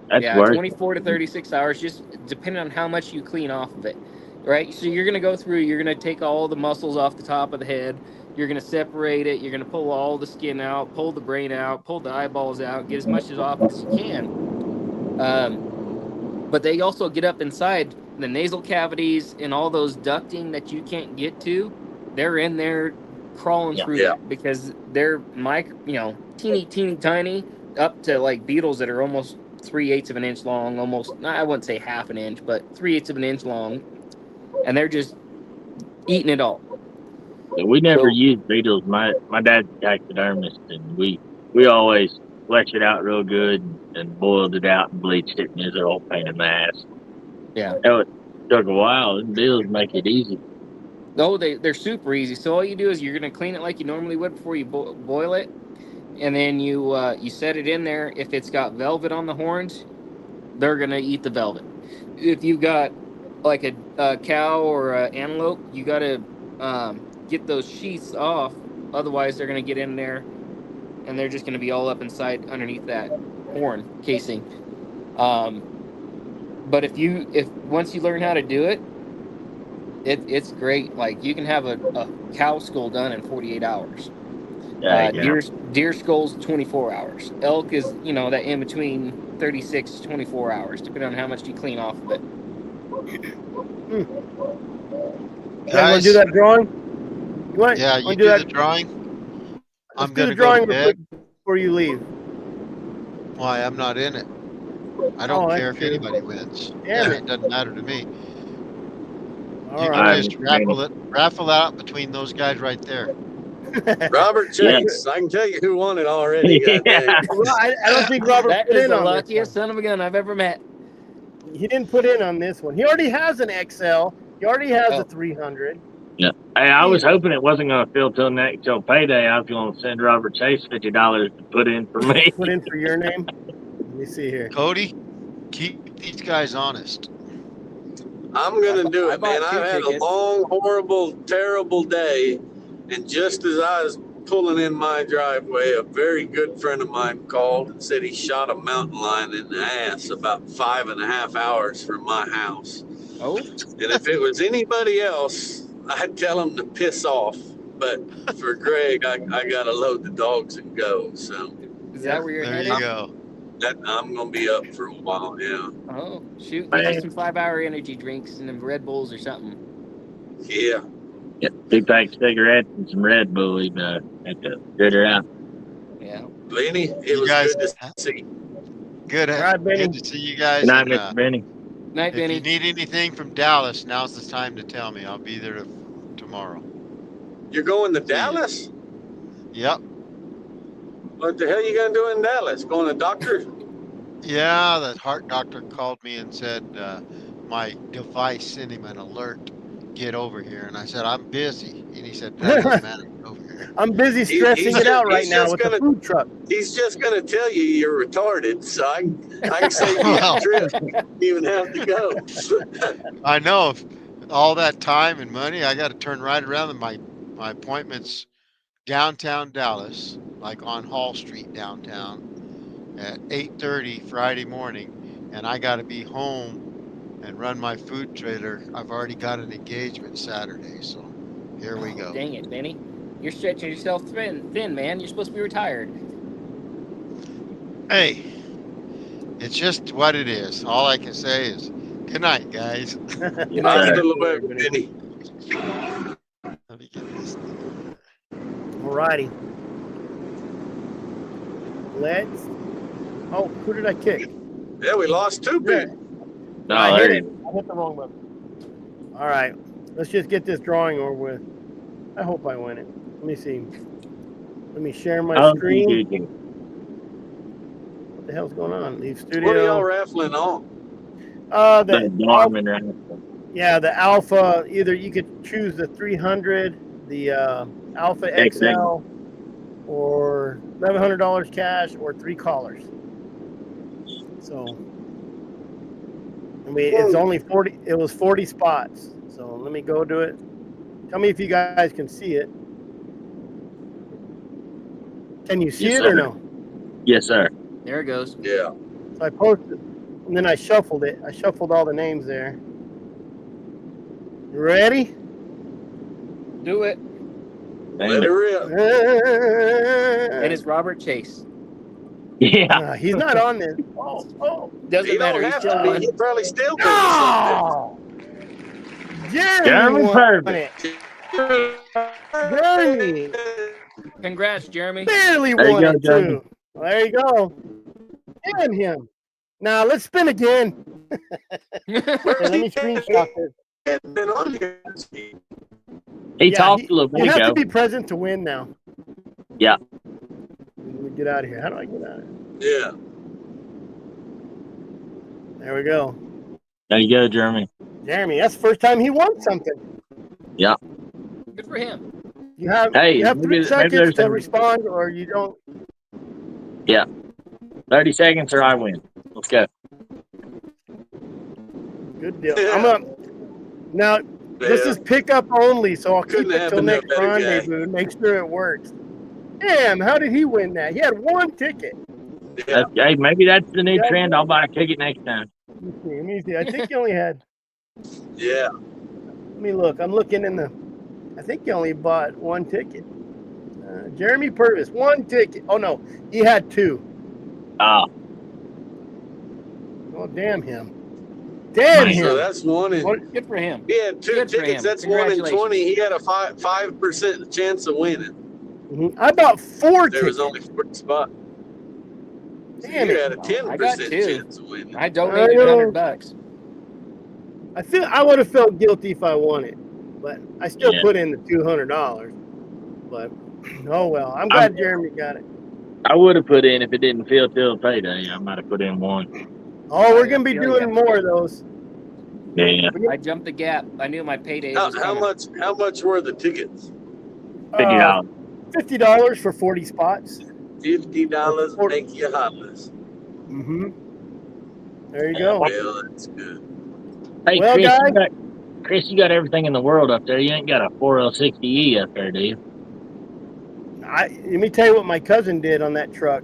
S3: That's worth
S5: 24 to 36 hours, just depending on how much you clean off of it, right? So you're going to go through, you're going to take all the muscles off the top of the head, you're going to separate it, you're going to pull all the skin out, pull the brain out, pull the eyeballs out, get as much as off as you can. But they also get up inside the nasal cavities and all those ducting that you can't get to. They're in there crawling through that, because they're teeny tiny, up to like beetles that are almost 3/8 of an inch long, almost, I wouldn't say half an inch, but 3/8 of an inch long, and they're just eating it all.
S3: We never used beetles. My dad's a taxidermist, and we always fleshed it out real good and boiled it out and bleached it, and it was a whole pain in the ass.
S5: Yeah.
S3: It took a while, and beetles make it easy.
S5: No, they're super easy. So all you do is you're going to clean it like you normally would before you boil it. And then you set it in there. If it's got velvet on the horns, they're gonna eat the velvet. If you got like a cow or an antelope, you gotta get those sheaths off. Otherwise, they're gonna get in there, and they're just gonna be all up inside underneath that horn casing. But if once you learn how to do it, it's great. Like you can have a cow skull done in 48 hours. Deer skulls 24 hours. Elk is that in between 36 to 24 hours, depending on how much you clean off of it.
S1: You guys want to do that drawing? What?
S2: Yeah, you do the drawing. I'm gonna go to bed
S1: before you leave.
S2: Why? I'm not in it. I don't care if anybody wins. It doesn't matter to me.
S1: All
S2: you
S1: right.
S2: can just raffle out between those guys right there.
S6: Robert Chase. I can tell you who won it already.
S5: Yeah.
S1: Well, I don't think Robert
S5: That
S1: put
S5: is
S1: in
S5: the
S1: on
S5: luckiest
S1: this one.
S5: son of a gun I've ever met.
S1: He didn't put in on this one. He already has an XL. He already has a 300.
S3: Yeah. Hey, I was hoping it wasn't going to fill till payday. I was going to send Robert Chase $50 to put in for me.
S1: Put in for your name. Let me see here.
S2: Cody, keep these guys honest.
S6: I'm going to do it, man.
S5: bought 2
S6: I've had
S5: tickets.
S6: a long, horrible, terrible day. And just as I was pulling in my driveway, a very good friend of mine called and said he shot a mountain lion in the ass about 5.5 hours from my house.
S5: Oh,
S6: And if it was anybody else, I'd tell him to piss off. But for Greg, I got to load the dogs and go. So
S5: is that where you're
S2: There
S5: headed?
S2: you go.
S6: I'm going to be up for a while, yeah.
S5: Oh, shoot. Get you some 5-hour energy drinks and them Red Bulls or something.
S6: Yeah.
S3: Get 2 packs of cigarettes and some Red Bull. At the figure out.
S5: Yeah.
S6: Benny, it
S2: You
S6: was
S2: guys-
S6: good to see.
S2: Good.
S1: All right, Benny.
S2: Good to see you guys.
S3: Good night,
S2: and,
S3: Mr. Benny.
S5: Night,
S2: if
S5: Benny.
S2: you need anything from Dallas, now's the time to tell me. I'll be there tomorrow.
S6: You're going to Dallas?
S2: Yep.
S6: What the hell you going to do in Dallas? Going to doctor?
S2: Yeah, the heart doctor called me and said my device sent him an alert. Get over here. And I said, I'm busy. And he said, that doesn't matter. Get over here.
S1: I'm busy stressing it out right now with the food truck.
S6: He's just going to tell you you're retarded, so I can save you a trip. You even have to go.
S2: I know. All that time and money, I got to turn right around. And my appointment's downtown Dallas, like on Hall Street downtown, at 8:30 Friday morning, and I got to be home and run my food trailer. I've already got an engagement Saturday, so here we go.
S5: Dang it, Benny. You're stretching yourself thin, man. You're supposed to be retired.
S2: Hey, it's just what it is. All I can say is good night, guys.
S5: Good
S6: Hasta
S5: night.
S6: luego, Benny.
S2: Let me get this thing.
S1: Alrighty. Let's. Oh, who did I kick?
S6: Yeah, we lost 2 people.
S3: No,
S1: I
S3: there
S1: hit
S3: you
S1: it. I hit the wrong button. All right. Let's just get this drawing over with. I hope I win it. Let me see. Let me share my screen. What the hell's going on? Leave studio.
S6: What are y'all raffling on?
S1: The
S3: Garmin rifle.
S1: yeah, the Alpha. Either you could choose the 300, the Alpha XL, or $1,100 cash, or 3 collars. So, I mean, it's only 40. It was 40 spots. So let me go to it. Tell me if you guys can see it. Can you see it or no?
S3: Yes, sir.
S5: There it goes.
S6: Yeah.
S1: So I posted, and then I shuffled it. I shuffled all the names there. You ready?
S5: Do it.
S6: Let it rip.
S5: And it's Robert Chase.
S3: Yeah.
S1: He's not on this. Oh.
S5: Doesn't
S6: He
S5: matter.
S6: don't
S5: He's
S6: have
S5: still
S6: to be.
S5: on.
S6: He probably still be.
S1: Oh! Jeremy
S3: Jeremy
S1: won
S3: perfect.
S1: it. Jeremy
S5: Congrats, Jeremy.
S1: barely
S3: There you
S1: won
S3: go,
S1: it
S3: Jeremy.
S1: too. Well, there you go. Damn him. Now let's spin again. Here, let me screenshot this.
S6: Been on here.
S3: He
S1: Yeah,
S3: talked a little bit
S1: You have to
S3: ago.
S1: be present to win now.
S3: Yeah.
S1: Let me get out of here. How do I get out of here?
S6: Yeah.
S1: There we go.
S3: There you go, Jeremy.
S1: Jeremy, that's the first time he won something.
S5: Good for him.
S1: You have
S3: Hey,
S1: you have
S3: maybe
S1: 3 seconds
S3: there's
S1: to
S3: some-
S1: respond, or you don't.
S3: 30 seconds or I win. Let's go.
S1: Good deal. I'm up. Now, this is pickup only, so I'll keep
S6: Couldn't
S1: it till
S6: happen to a
S1: next
S6: better guy.
S1: rendezvous and make sure it works. Damn, how did he win that? He had one ticket.
S6: Yeah.
S3: Hey, maybe that's the new
S1: Yeah.
S3: trend. I'll buy a ticket next time.
S1: Let me see. I think he only had.
S6: Yeah.
S1: Let me look. I'm looking in the. I think he only bought one ticket. Jeremy Purvis, one ticket. Oh no, he had two.
S3: Oh,
S1: Oh damn him! Damn
S3: Man.
S6: So
S1: him!
S6: that's 1 in.
S5: Good for him.
S6: He had two
S5: Good for
S6: tickets.
S5: him.
S6: That's 1 in
S5: Congratulations.
S6: 20. He had a 5% chance of winning.
S1: Mhm. I bought four
S6: There
S1: tickets.
S6: was only 4 spots.
S1: Damn
S6: You
S1: it!
S6: had a
S5: I got
S6: 10%
S5: two.
S6: chance of winning.
S5: I donated
S1: I know.
S5: $100.
S1: I feel I would have felt guilty if I won it, but I still
S3: Yeah.
S1: put in the $200. But oh well. I'm glad Jeremy got it.
S3: I would have put in if it didn't feel till payday. I might have put in one.
S1: Oh, we're
S5: I
S1: gonna be
S5: feel
S1: doing
S5: ya.
S1: more of those.
S3: Yeah,
S5: I jumped the gap. I knew my payday was
S6: How
S5: coming.
S6: much were the tickets?
S3: $50.
S1: $50 for 40 spots.
S6: $50
S1: Or-
S6: make you homeless.
S1: Mm-hmm. There you go.
S6: Well, that's good.
S3: Hey,
S1: Well, guys,
S3: Chris, you got everything in the world up there. You ain't got a 4L60E up there, do you?
S1: let me tell you what my cousin did on that truck.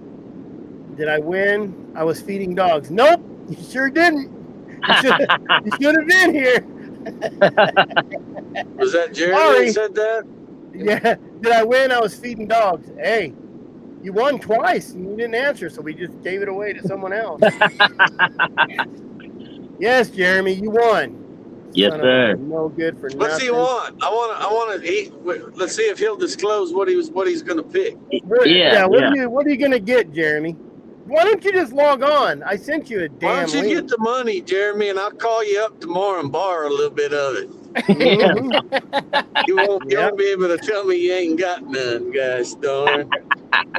S1: Did I win? I was feeding dogs. Nope, you sure didn't. You should have been here.
S6: Was that Jeremy
S1: Sorry.
S6: that said that?
S1: Yeah. Did I win? I was feeding dogs. Hey, you won twice and you didn't answer, so we just gave it away to someone else. Yes, Jeremy, you won.
S3: Yes,
S1: Son
S3: sir.
S1: of a no good for nothing.
S6: What's he want? I want to eat. Let's see if he'll disclose what he's going to pick.
S1: What are you gonna get, Jeremy? Why don't you just log on? I sent you a damn
S6: Why don't you
S1: link.
S6: get the money, Jeremy, and I'll call you up tomorrow and borrow a little bit of it.
S1: Mhm.
S6: You won't
S1: Yep.
S6: be able to tell me you ain't got none, gosh darn.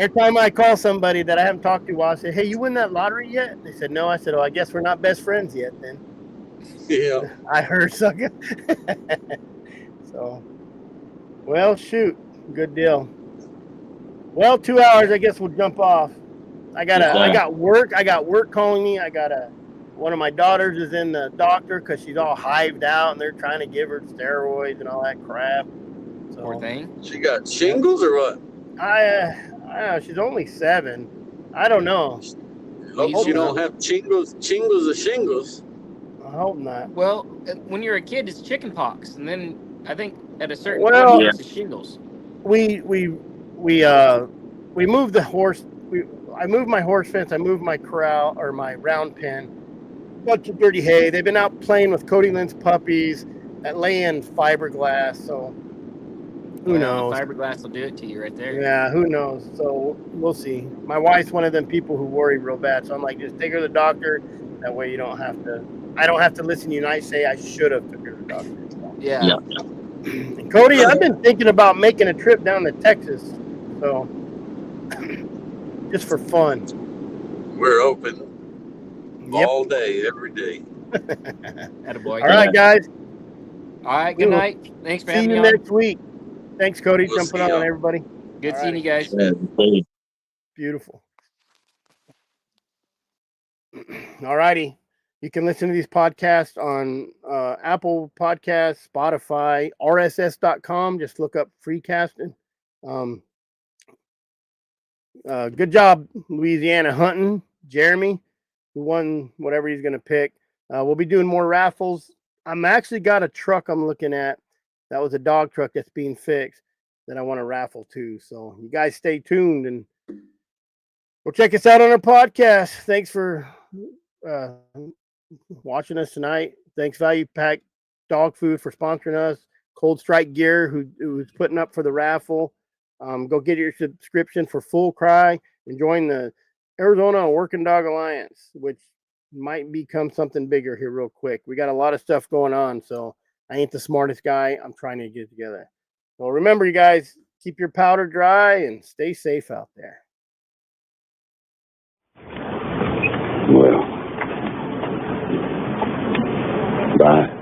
S1: Every time I call somebody that I haven't talked to, I say, "Hey, you win that lottery yet?" They said, "No." I said, "Oh, I guess we're not best friends yet then."
S6: Yeah.
S1: I heard sucker. So, well, shoot, good deal. Well, 2 hours. I guess we'll jump off. I got work. I got work calling me. One of my daughters is in the doctor because she's all hived out, and they're trying to give her steroids and all that crap. So,
S5: Poor thing.
S6: She got shingles or what?
S1: I don't know. She's only 7. I don't know.
S6: Hope she don't have shingles of shingles.
S1: I hope not.
S5: Well, when you're a kid, it's chicken pox, and then I think at a certain
S1: Well,
S5: point, it's shingles.
S1: We moved the horse. I moved my horse fence. I moved my corral or my round pen. Bunch of dirty hay. They've been out playing with Cody Lynn's puppies that lay in fiberglass. So who knows?
S5: Fiberglass will do it to you right there.
S1: Yeah, who knows? So we'll see. My wife's one of them people who worry real bad. So I'm like, just take her to the doctor. That way you don't have to. I don't have to listen to you and I say I should have took her to the doctor.
S5: Yeah.
S1: And Cody, I've been thinking about making a trip down to Texas. So just for fun.
S6: We're open
S1: Yep.
S6: all day, every day.
S5: Attaboy.
S1: All right, guys.
S5: All right. Good night. Thanks for
S1: See
S5: having
S1: you
S5: me on.
S1: next week. Thanks, Cody.
S6: We'll
S1: Jumping
S6: see
S1: on
S6: y'all.
S1: everybody.
S5: Good
S1: All
S5: seeing you guys.
S1: Beautiful. All righty. You can listen to these podcasts on Apple Podcasts, Spotify, RSS.com. Just look up Freecasting. Good job, Louisiana hunting. Jeremy, who won whatever he's going to pick. We'll be doing more raffles. I'm actually got a truck I'm looking at. That was a dog truck that's being fixed that I want to raffle too. So you guys stay tuned and go check us out on our podcast. Thanks for watching us tonight. Thanks, Value Pack Dog Food, for sponsoring us. Cold Strike Gear, who's putting up for the raffle. Go get your subscription for Full Cry and join the Arizona Working Dog Alliance, which might become something bigger here real quick. We got a lot of stuff going on, so I ain't the smartest guy. I'm trying to get it together. So remember, you guys, keep your powder dry and stay safe out there.
S7: Well, bye.